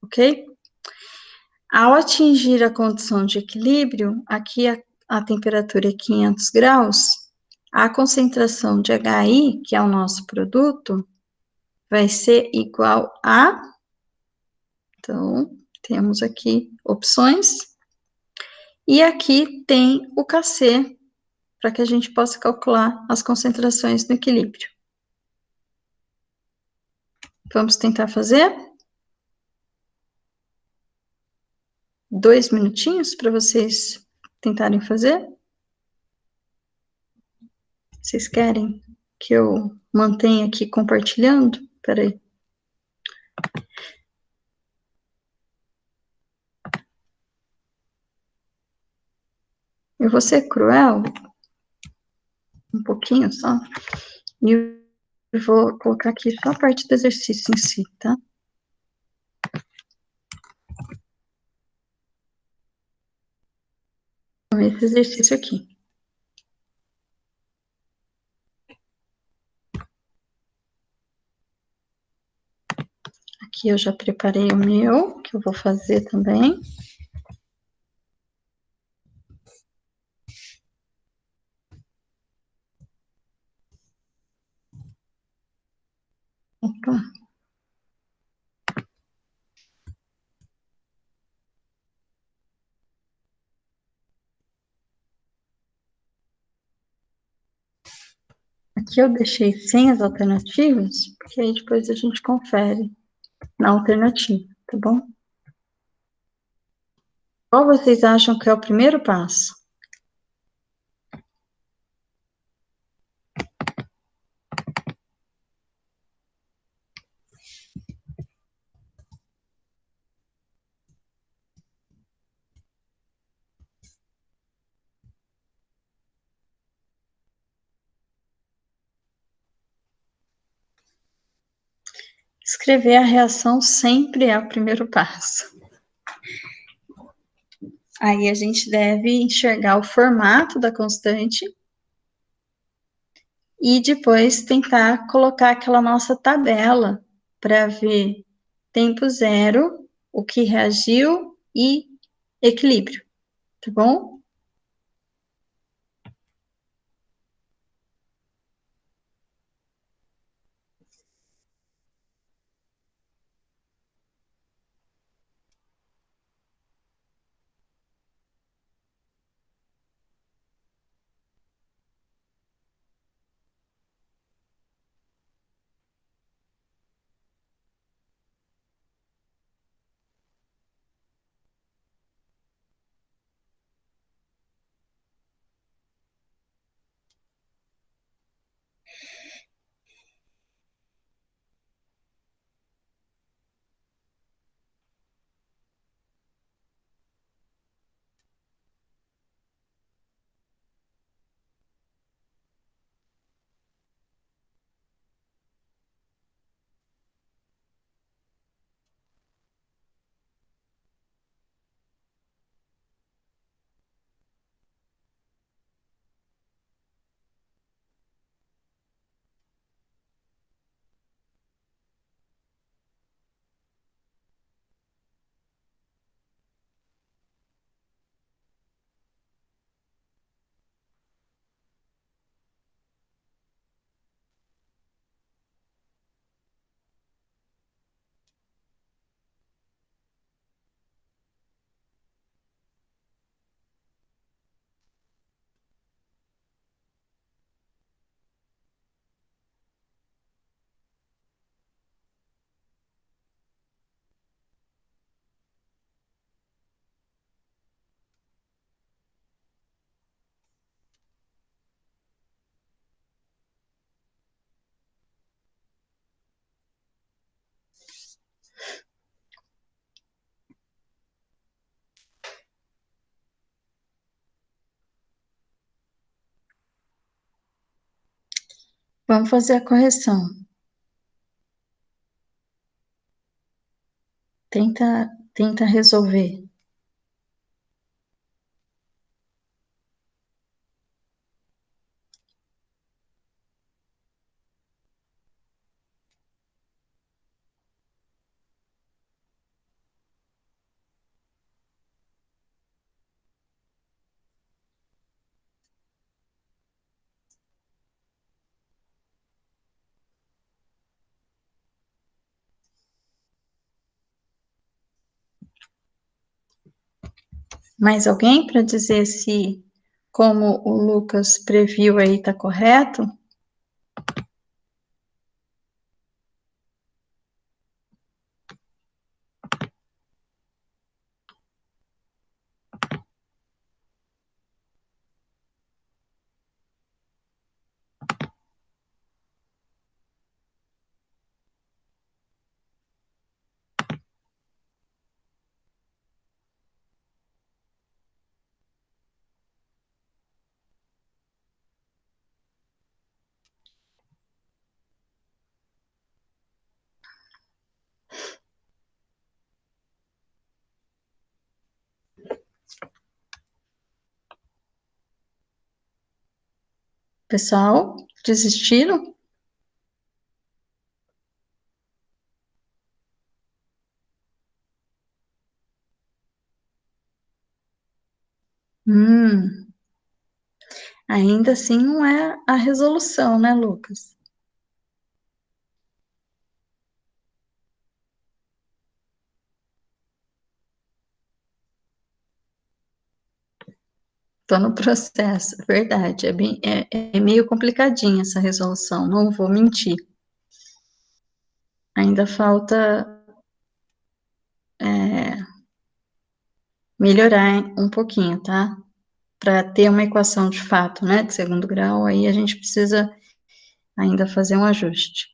ok? Ao atingir a condição de equilíbrio, aqui a temperatura é 500 graus, a concentração de HI, que é o nosso produto, vai ser igual a... Então, temos aqui opções. E aqui tem o Kc, para que a gente possa calcular as concentrações no equilíbrio. Vamos tentar fazer? 2 minutinhos para vocês tentarem fazer? Vocês querem que eu mantenha aqui compartilhando? Espera aí. Eu vou ser cruel, um pouquinho só, e eu vou colocar aqui só a parte do exercício em si, tá? Então, esse exercício aqui. Aqui eu já preparei o meu, que eu vou fazer também. Opa. Aqui eu deixei sem as alternativas, porque aí depois a gente confere na alternativa, tá bom? Qual vocês acham que é o primeiro passo? Escrever a reação sempre é o primeiro passo. Aí a gente deve enxergar o formato da constante e depois tentar colocar aquela nossa tabela para ver tempo zero, o que reagiu e equilíbrio, tá bom? Vamos fazer a correção. Tenta resolver. Mais alguém para dizer se, como o Lucas previu aí, está correto? Pessoal, desistiram? Ainda assim não é a resolução, né, Lucas? Estou no processo, verdade. É meio complicadinha essa resolução, não vou mentir. Ainda falta melhorar um pouquinho, tá? Para ter uma equação de fato, né, de segundo grau, aí a gente precisa ainda fazer um ajuste.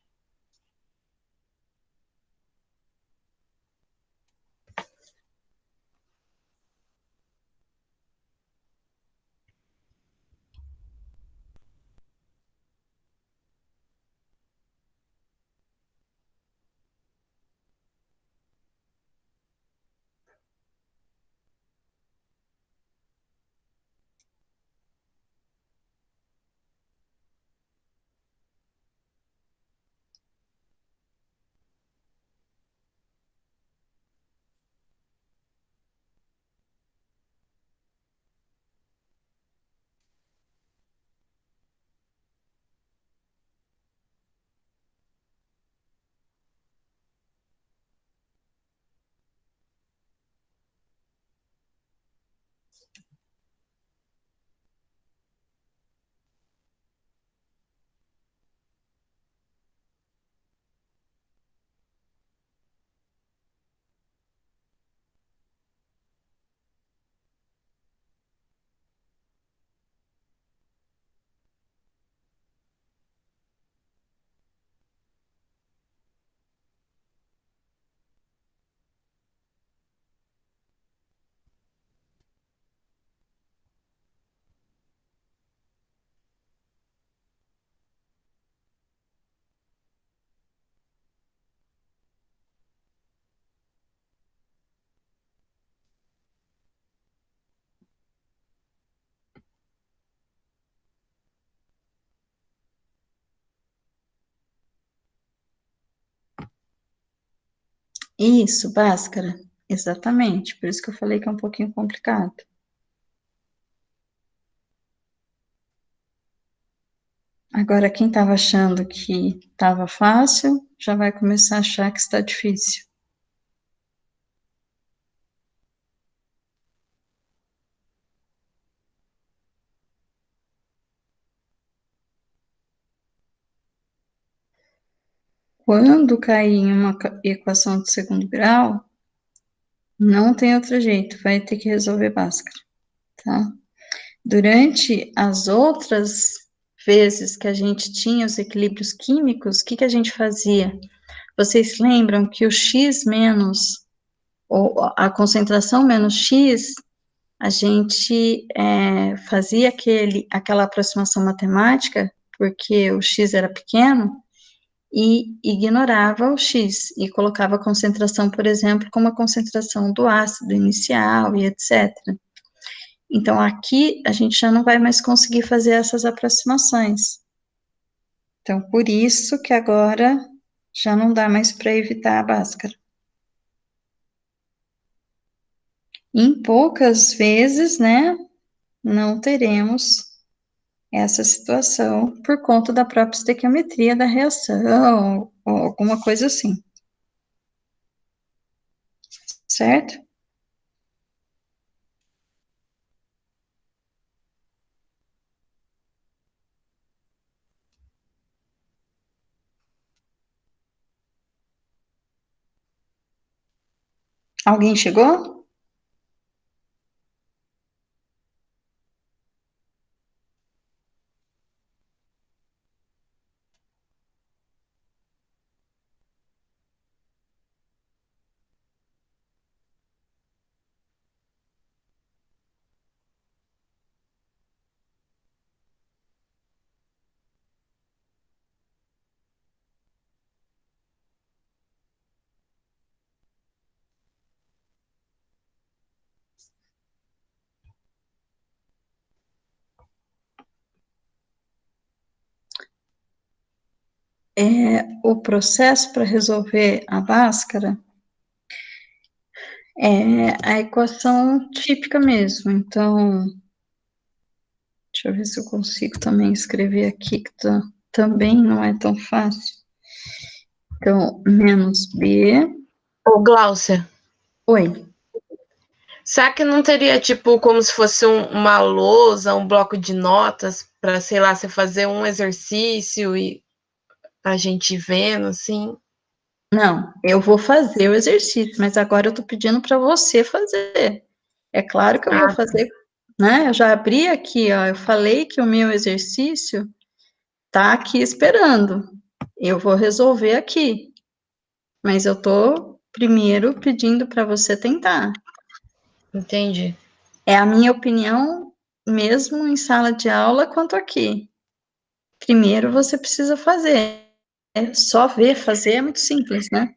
Isso, Bhaskara, exatamente, por isso que eu falei que é um pouquinho complicado. Agora, quem estava achando que estava fácil, já vai começar a achar que está difícil. Quando cair em uma equação de segundo grau, não tem outro jeito, vai ter que resolver Bhaskara, tá? Durante as outras vezes que a gente tinha os equilíbrios químicos, o que a gente fazia? Vocês lembram que o X menos, ou a concentração menos X, a gente fazia aquela aproximação matemática porque o X era pequeno, e ignorava o X, e colocava a concentração, por exemplo, como a concentração do ácido inicial e etc. Então, aqui, a gente já não vai mais conseguir fazer essas aproximações. Então, por isso que agora já não dá mais para evitar a Bhaskara. Em poucas vezes, né, não teremos essa situação por conta da própria estequiometria da reação, ou alguma coisa assim. Certo? Alguém chegou? O processo para resolver a Bhaskara é a equação típica mesmo. Então, deixa eu ver se eu consigo também escrever aqui, que também não é tão fácil. Então, menos B. Ô, Gláucia, Oi. será que não teria, tipo, como se fosse uma lousa, um bloco de notas, para, sei lá, você fazer um exercício e a gente ir vendo, assim? Não, eu vou fazer o exercício, mas agora eu tô pedindo para você fazer. É claro que eu vou fazer, né? Eu já abri aqui, ó, eu falei que o meu exercício tá aqui esperando. Eu vou resolver aqui, mas eu tô primeiro pedindo para você tentar. Entendi. É a minha opinião, mesmo em sala de aula, quanto aqui. Primeiro você precisa fazer. É só ver fazer é muito simples, né?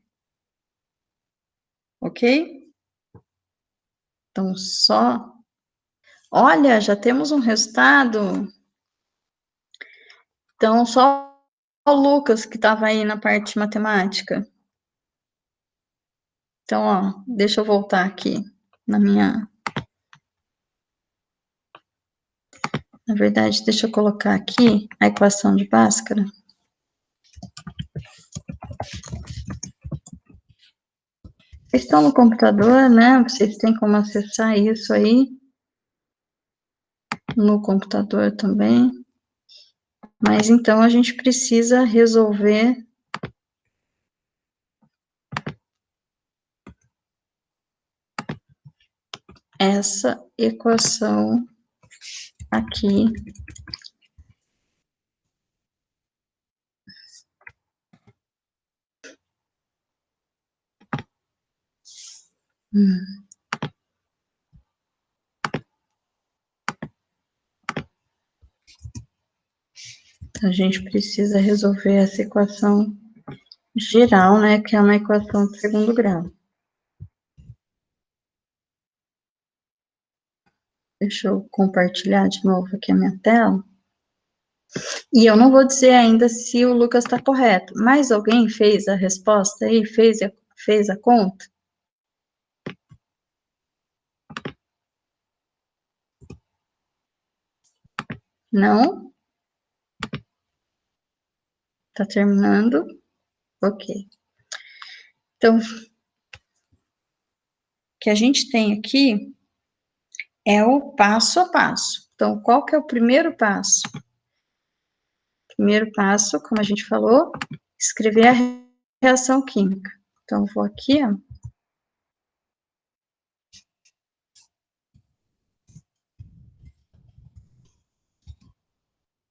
Ok? Então, só. Olha, já temos um resultado. Então, só o Lucas que estava aí na parte de matemática. Então, ó, deixa eu voltar aqui na minha. Na verdade, deixa eu colocar aqui a equação de Bhaskara. Vocês estão no computador, né? Vocês têm como acessar isso aí no computador também. Mas então a gente precisa resolver essa equação aqui. A gente precisa resolver essa equação geral, né, que é uma equação de segundo grau. Deixa eu compartilhar de novo aqui a minha tela. E eu não vou dizer ainda se o Lucas está correto, mas alguém fez a resposta aí? Fez a conta? Não? Tá terminando? Ok. Então, o que a gente tem aqui é o passo a passo. Então, qual que é o primeiro passo? Primeiro passo, como a gente falou, escrever a reação química. Então, vou aqui, ó.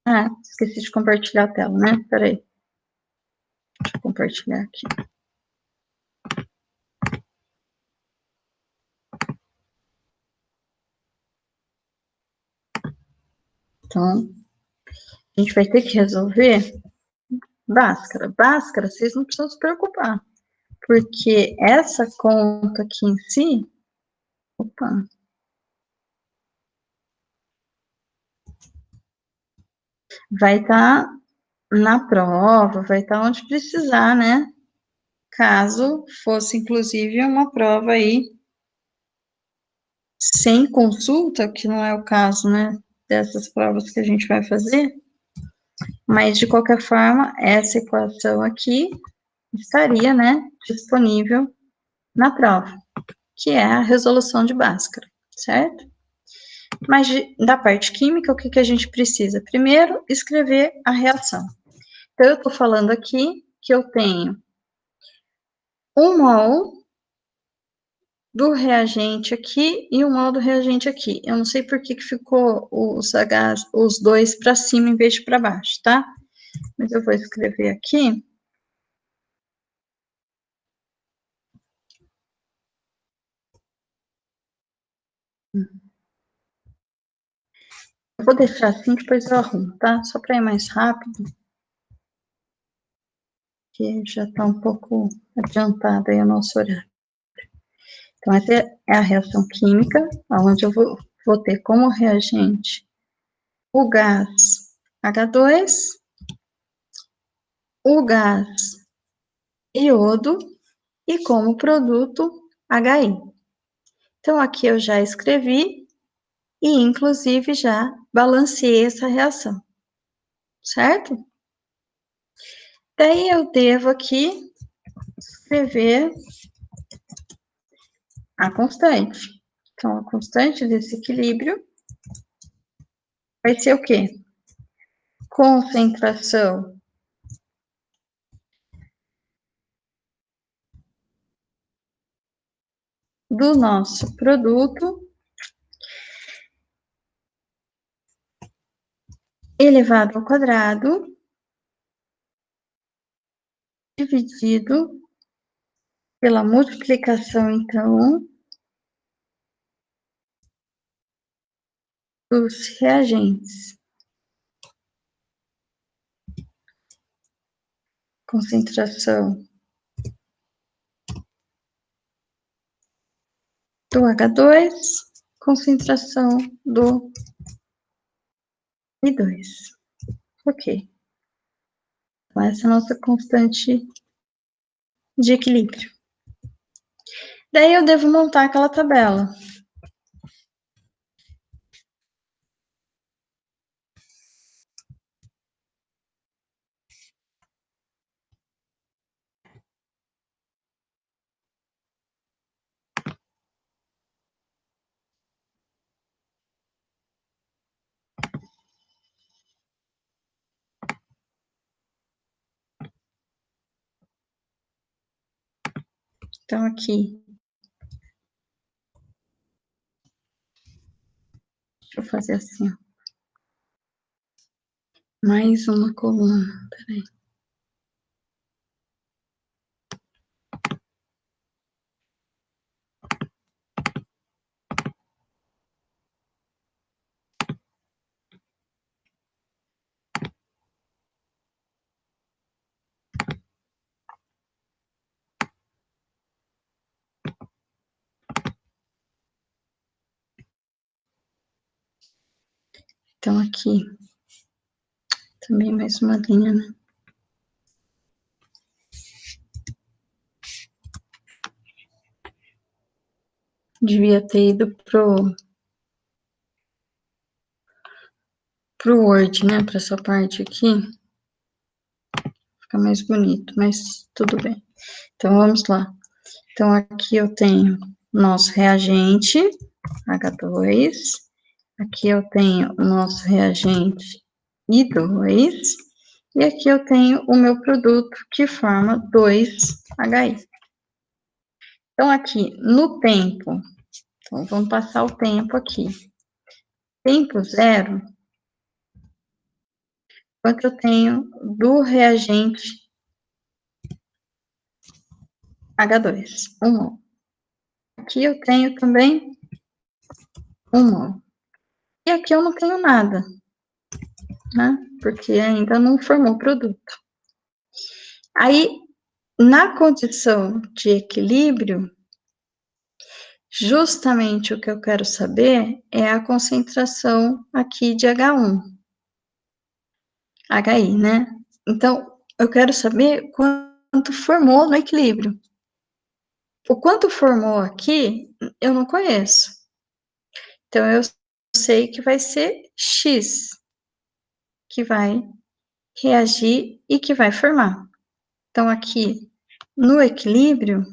Ah, esqueci de compartilhar a tela, né? Peraí. Deixa eu compartilhar aqui. Então, a gente vai ter que resolver Bhaskara. Bhaskara, vocês não precisam se preocupar, porque essa conta aqui em si, opa, vai estar na prova, vai estar onde precisar, né? Caso fosse, inclusive, uma prova aí sem consulta, que não é o caso, né, dessas provas que a gente vai fazer, mas, de qualquer forma, essa equação aqui estaria, né, disponível na prova, que é a resolução de Bhaskara, certo? Mas, da parte química, o que que a gente precisa? Primeiro, escrever a reação. Então, eu estou falando aqui que eu tenho 1 mol do reagente aqui e 1 mol do reagente aqui. Eu não sei por que ficou os dois para cima em vez de para baixo, tá? Mas eu vou escrever aqui. Eu vou deixar assim, depois eu arrumo, tá? Só para ir mais rápido. Que já está um pouco adiantado aí o nosso horário. Então, essa é a reação química, onde eu vou ter como reagente o gás H2, o gás iodo e como produto HI. Então, aqui eu já escrevi e, inclusive, já balanceei essa reação, certo? Daí, eu devo aqui escrever a constante. Então, a constante desse equilíbrio vai ser o quê? Concentração do nosso produto elevado ao quadrado dividido pela multiplicação, então, dos reagentes. Concentração do H2, concentração do I2. Ok. Então, essa é a nossa constante de equilíbrio. Daí, eu devo montar aquela tabela. Então, aqui, deixa eu fazer assim, ó. Mais uma coluna, peraí. Então, aqui, também mais uma linha, né? Devia ter ido pro Word, né? Para essa parte aqui. Fica mais bonito, mas tudo bem. Então, vamos lá. Então, aqui eu tenho nosso reagente, H2. Aqui eu tenho o nosso reagente, I2. E aqui eu tenho o meu produto, que forma 2HI. Então, aqui, no tempo, então, vamos passar o tempo aqui. Tempo zero, quanto eu tenho do reagente H2? 1 mol. Aqui eu tenho também 1 mol. E aqui eu não tenho nada. né? Porque ainda não formou o produto. Aí, na condição de equilíbrio, justamente o que eu quero saber é a concentração aqui de H1, HI, né? Então, eu quero saber quanto formou no equilíbrio. O quanto formou aqui, eu não conheço. Então, eu sei que vai ser X, que vai reagir e que vai formar. Então, aqui, no equilíbrio,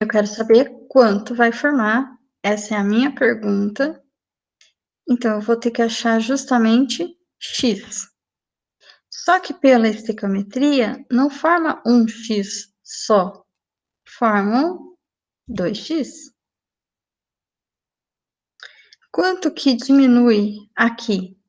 eu quero saber quanto vai formar. Essa é a minha pergunta. Então, eu vou ter que achar justamente X. Só que pela estequiometria, não forma um X só, formam 2X. Quanto que diminui aqui?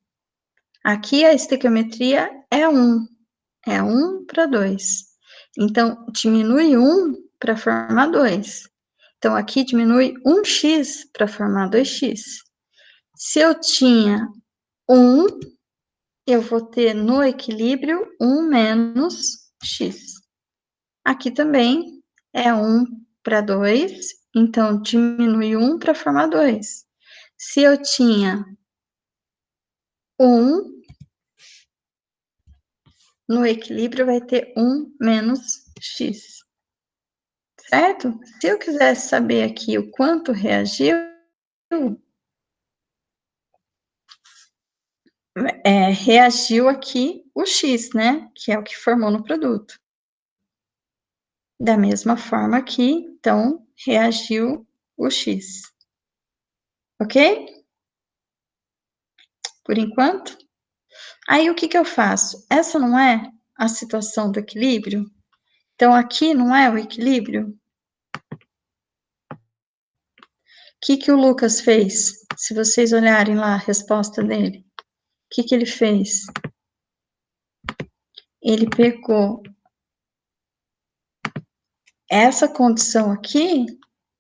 Aqui a estequiometria é 1 para 2. Então, diminui 1 para formar 2. Então, aqui diminui 1x para formar 2x. Se eu tinha 1, eu vou ter no equilíbrio 1 menos x. Aqui também é 1 para 2, então diminui 1 para formar 2. Se eu tinha 1, no equilíbrio vai ter 1 menos x. Certo? Se eu quisesse saber aqui o quanto reagiu, reagiu aqui o x, né? Que é o que formou no produto. Da mesma forma aqui, então, reagiu o x. Ok? Por enquanto? Aí, o que que eu faço? Essa não é a situação do equilíbrio? Então, aqui não é o equilíbrio? O que o Lucas fez? Se vocês olharem lá a resposta dele. O que ele fez? Ele pegou essa condição aqui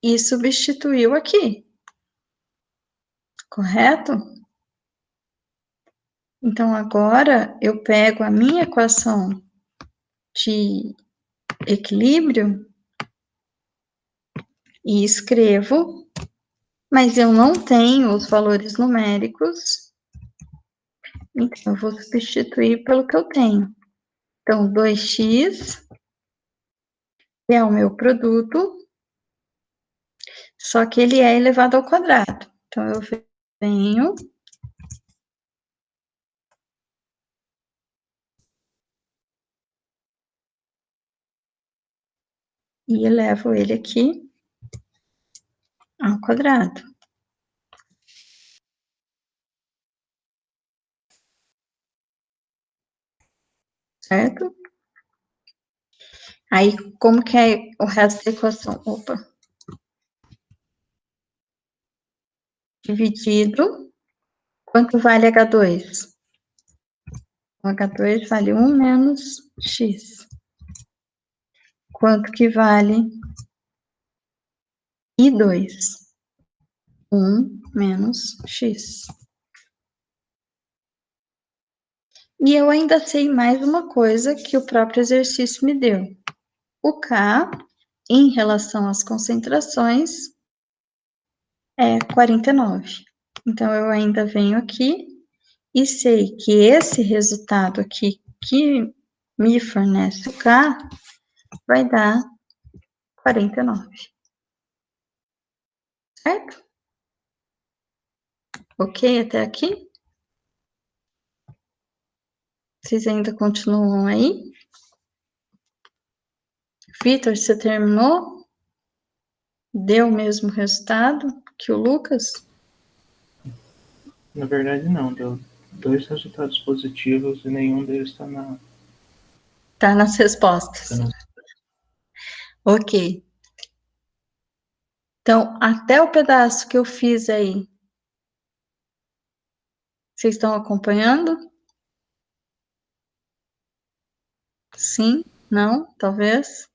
e substituiu aqui. Correto? Então, agora, eu pego a minha equação de equilíbrio e escrevo, mas eu não tenho os valores numéricos, então eu vou substituir pelo que eu tenho. Então, 2x é o meu produto, só que ele é elevado ao quadrado. Então, eu venho e elevo ele aqui ao quadrado. Certo? Aí, como que é o resto da equação? Opa. Dividido, quanto vale H2? O H2 vale 1 menos x. Quanto que vale I2? 1 menos x. E eu ainda sei mais uma coisa que o próprio exercício me deu. O K, em relação às concentrações, é 49. Então, eu ainda venho aqui e sei que esse resultado aqui que me fornece o K vai dar 49. Certo? Ok até aqui? Vocês ainda continuam aí? Vitor, você terminou? Deu o mesmo resultado que o Lucas? Na verdade, não. Deu 2 resultados positivos e nenhum deles está na. Tá nas respostas. Tá na... Ok. Então, até o pedaço que eu fiz aí, vocês estão acompanhando? Sim? Não? Talvez?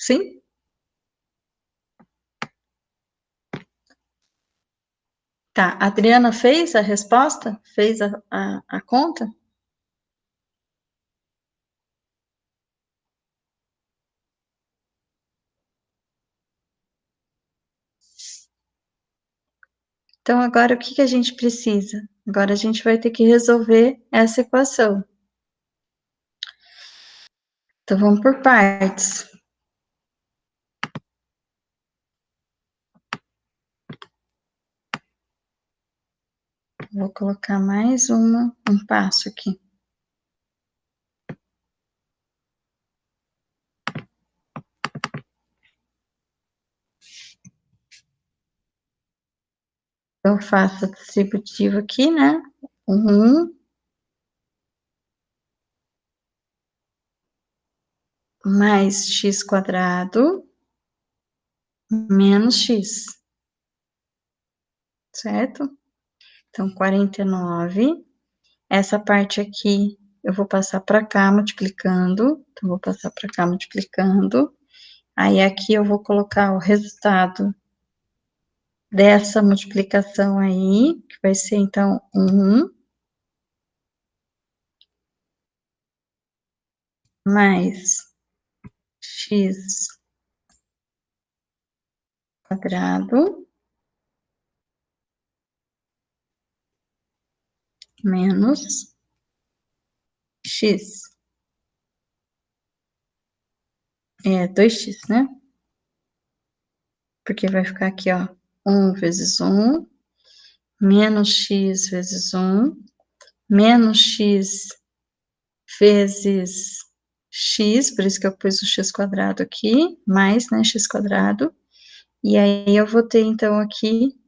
Sim? Tá, a Adriana fez a resposta? Fez a conta? Então, agora o que a gente precisa? Agora a gente vai ter que resolver essa equação. Então, vamos por partes. Vou colocar mais um passo aqui. Então, eu faço a distributiva aqui, né? 1 mais x quadrado menos x, certo? Então, 49. Essa parte aqui, eu vou passar para cá multiplicando. Então, vou passar para cá multiplicando. Aí, aqui eu vou colocar o resultado dessa multiplicação aí, que vai ser, então, 1 mais x quadrado menos x. É 2x, né? Porque vai ficar aqui, ó, 1 vezes 1, menos x vezes 1, menos x vezes x, por isso que eu pus o x quadrado aqui, mais, né, x quadrado. E aí eu vou ter, então, aqui...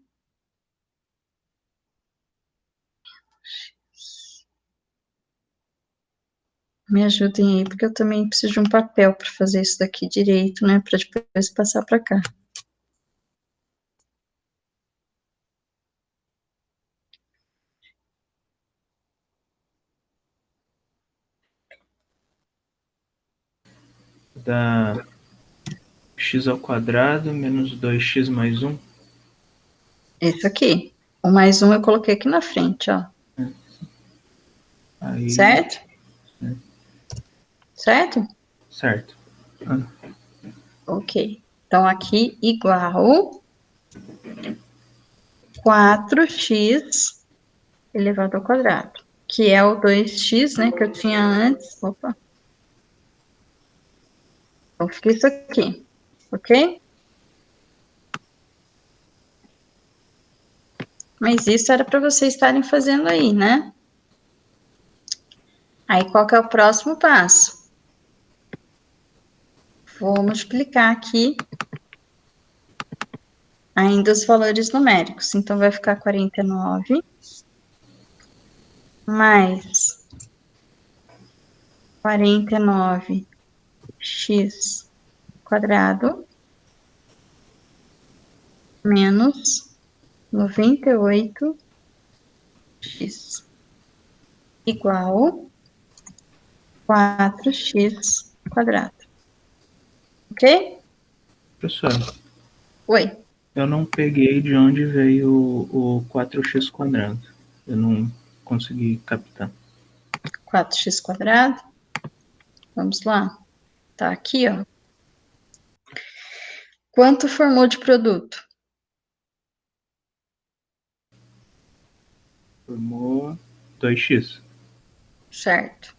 Me ajudem aí, porque eu também preciso de um papel para fazer isso daqui direito, né, para depois passar para cá. Dá x ao quadrado menos 2x mais 1. Esse aqui. O mais 1 eu coloquei aqui na frente, ó. Aí, Certo? É. Certo? Certo. Ok. Então, aqui, igual 4x elevado ao quadrado, que é o 2x, né, que eu tinha antes. Opa. Então, fica isso aqui, ok? Mas isso era para vocês estarem fazendo aí, né? Aí, qual que é o próximo passo? Vou multiplicar aqui ainda os valores numéricos. Então, vai ficar 49 mais 49x quadrado menos 98x igual 4x quadrado. Ok? Professor, Oi. eu não peguei de onde veio o 4x quadrado. Eu não consegui captar. 4x quadrado. Vamos lá. Tá aqui, ó. Quanto formou de produto? Formou 2x. Certo.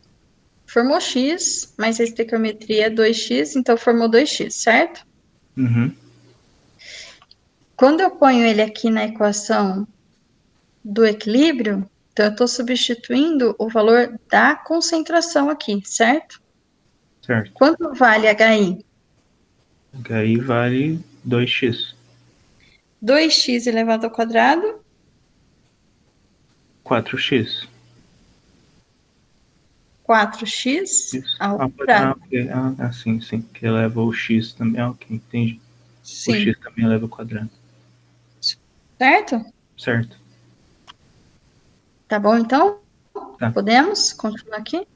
Formou x, mas a estequiometria é 2x, então formou 2x, certo? Uhum. Quando eu ponho ele aqui na equação do equilíbrio, então eu estou substituindo o valor da concentração aqui, certo? Certo. Quanto vale HI? HI vale 2x. 2x elevado ao quadrado 4x. 4x ao quadrado. Ok. Sim, sim. Que eleva o x também. Ok, entendi. O Sim. x também eleva o quadrado. Certo? Certo. Tá bom, então? Tá. Podemos continuar aqui?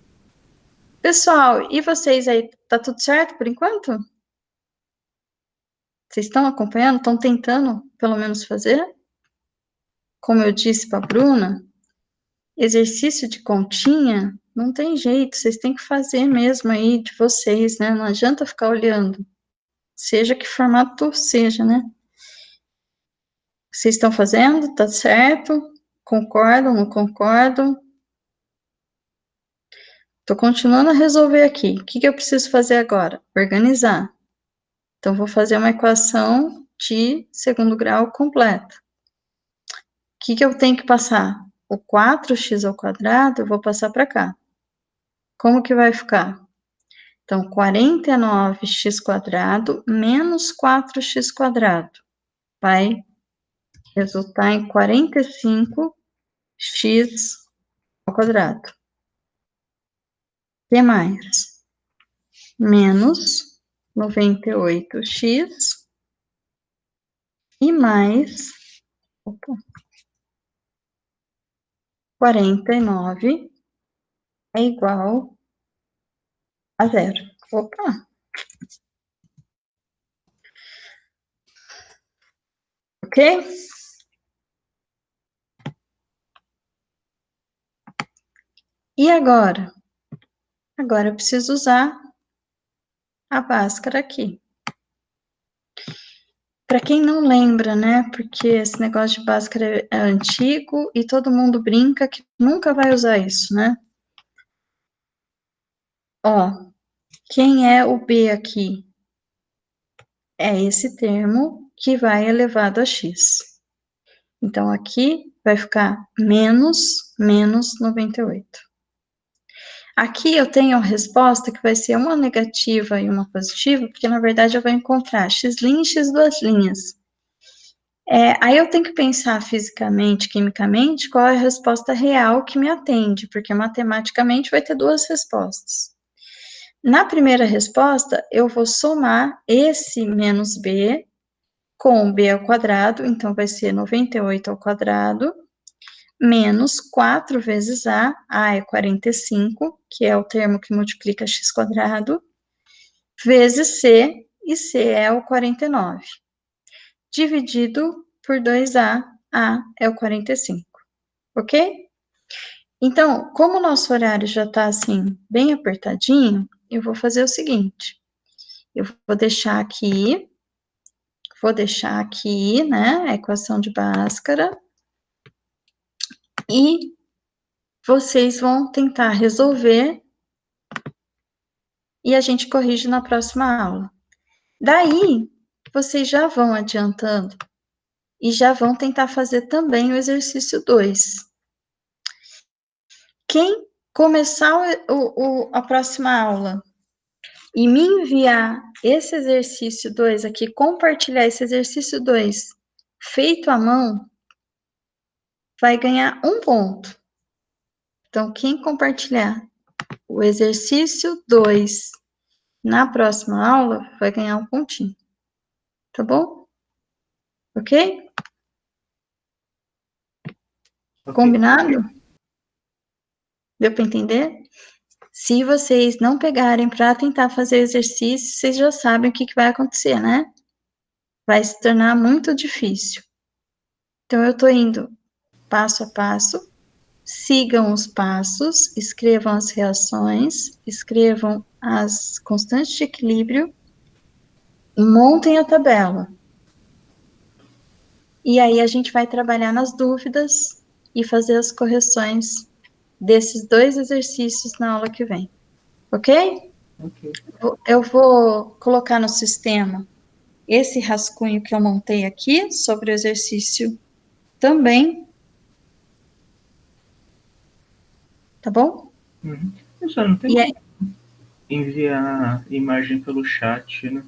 Pessoal, e vocês aí? Tá tudo certo por enquanto? Vocês estão acompanhando? Estão tentando, pelo menos, fazer? Como eu disse para a Bruna, exercício de continha, não tem jeito, vocês têm que fazer mesmo aí de vocês, né? Não adianta ficar olhando, seja que formato seja, né? Vocês estão fazendo? Tá certo? Concordam, não concordam? Tô continuando a resolver aqui. O que eu preciso fazer agora? Organizar. Então, vou fazer uma equação de segundo grau completa. O que eu tenho que passar? O 4x ao quadrado, eu vou passar para cá. Como que vai ficar? Então, 49x² menos 4x² vai resultar em 45x². O que mais? Menos 98x e mais 49 é igual a 0. Opa! Ok? E agora? Agora eu preciso usar a Bhaskara aqui. Para quem não lembra, né, porque esse negócio de Bhaskara é antigo e todo mundo brinca que nunca vai usar isso, né? Ó, quem é o B aqui? É esse termo que vai elevado a x. Então, aqui vai ficar menos 98. Aqui eu tenho a resposta que vai ser uma negativa e uma positiva, porque na verdade eu vou encontrar x' e x duas linhas. Aí eu tenho que pensar fisicamente, quimicamente, qual é a resposta real que me atende, porque matematicamente vai ter duas respostas. Na primeira resposta, eu vou somar esse menos b com b ao quadrado, então vai ser 98 ao quadrado, menos 4 vezes a é 45, que é o termo que multiplica x², vezes c, e c é o 49. Dividido por 2a é o 45, ok? Então, como o nosso horário já está, assim, bem apertadinho, eu vou fazer o seguinte, eu vou deixar aqui, né, a equação de Bhaskara, e vocês vão tentar resolver e a gente corrige na próxima aula. Daí, vocês já vão adiantando e já vão tentar fazer também o exercício 2. Quem começar a próxima aula e me enviar esse exercício 2 aqui, compartilhar esse exercício 2 feito à mão, vai ganhar 1 ponto. Então, quem compartilhar o exercício 2 na próxima aula, vai ganhar 1 pontinho. Tá bom? Ok? Combinado? Deu para entender? Se vocês não pegarem para tentar fazer exercício, vocês já sabem o que vai acontecer, né? Vai se tornar muito difícil. Então, eu estou indo passo a passo. Sigam os passos, escrevam as reações, escrevam as constantes de equilíbrio, montem a tabela. E aí a gente vai trabalhar nas dúvidas e fazer as correções desses 2 exercícios na aula que vem. Ok? Ok. Eu vou colocar no sistema esse rascunho que eu montei aqui sobre o exercício também. Tá bom? Uhum. Eu só não tem como enviar imagem pelo chat, né?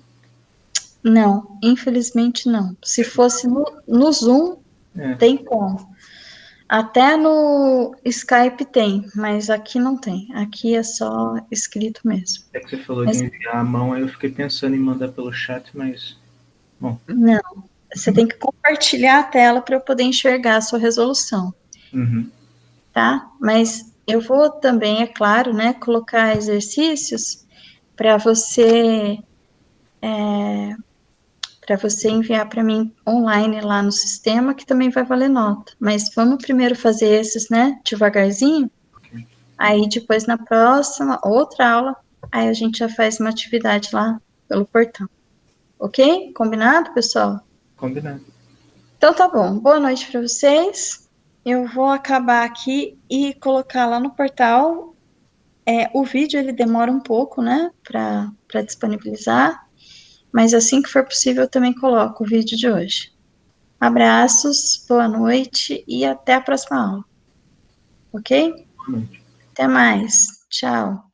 Não, infelizmente não. Se fosse no Zoom, tem como. Até no Skype tem, mas aqui não tem. Aqui é só escrito mesmo. É que você falou de enviar a mão, aí eu fiquei pensando em mandar pelo chat, mas... Bom. Não, você tem que compartilhar a tela para eu poder enxergar a sua resolução. Uhum. Tá? Mas eu vou também, é claro, né, colocar exercícios para você para você enviar para mim online lá no sistema, que também vai valer nota. Mas vamos primeiro fazer esses, né, devagarzinho. Aí depois na próxima, outra aula, aí a gente já faz uma atividade lá pelo portão. Ok? Combinado, pessoal? Combinado. Então tá bom. Boa noite para vocês. Eu vou acabar aqui e colocar lá no portal. O vídeo ele demora um pouco, né, para disponibilizar, mas assim que for possível eu também coloco o vídeo de hoje. Abraços, boa noite e até a próxima aula. Ok? Boa noite. Até mais. Tchau.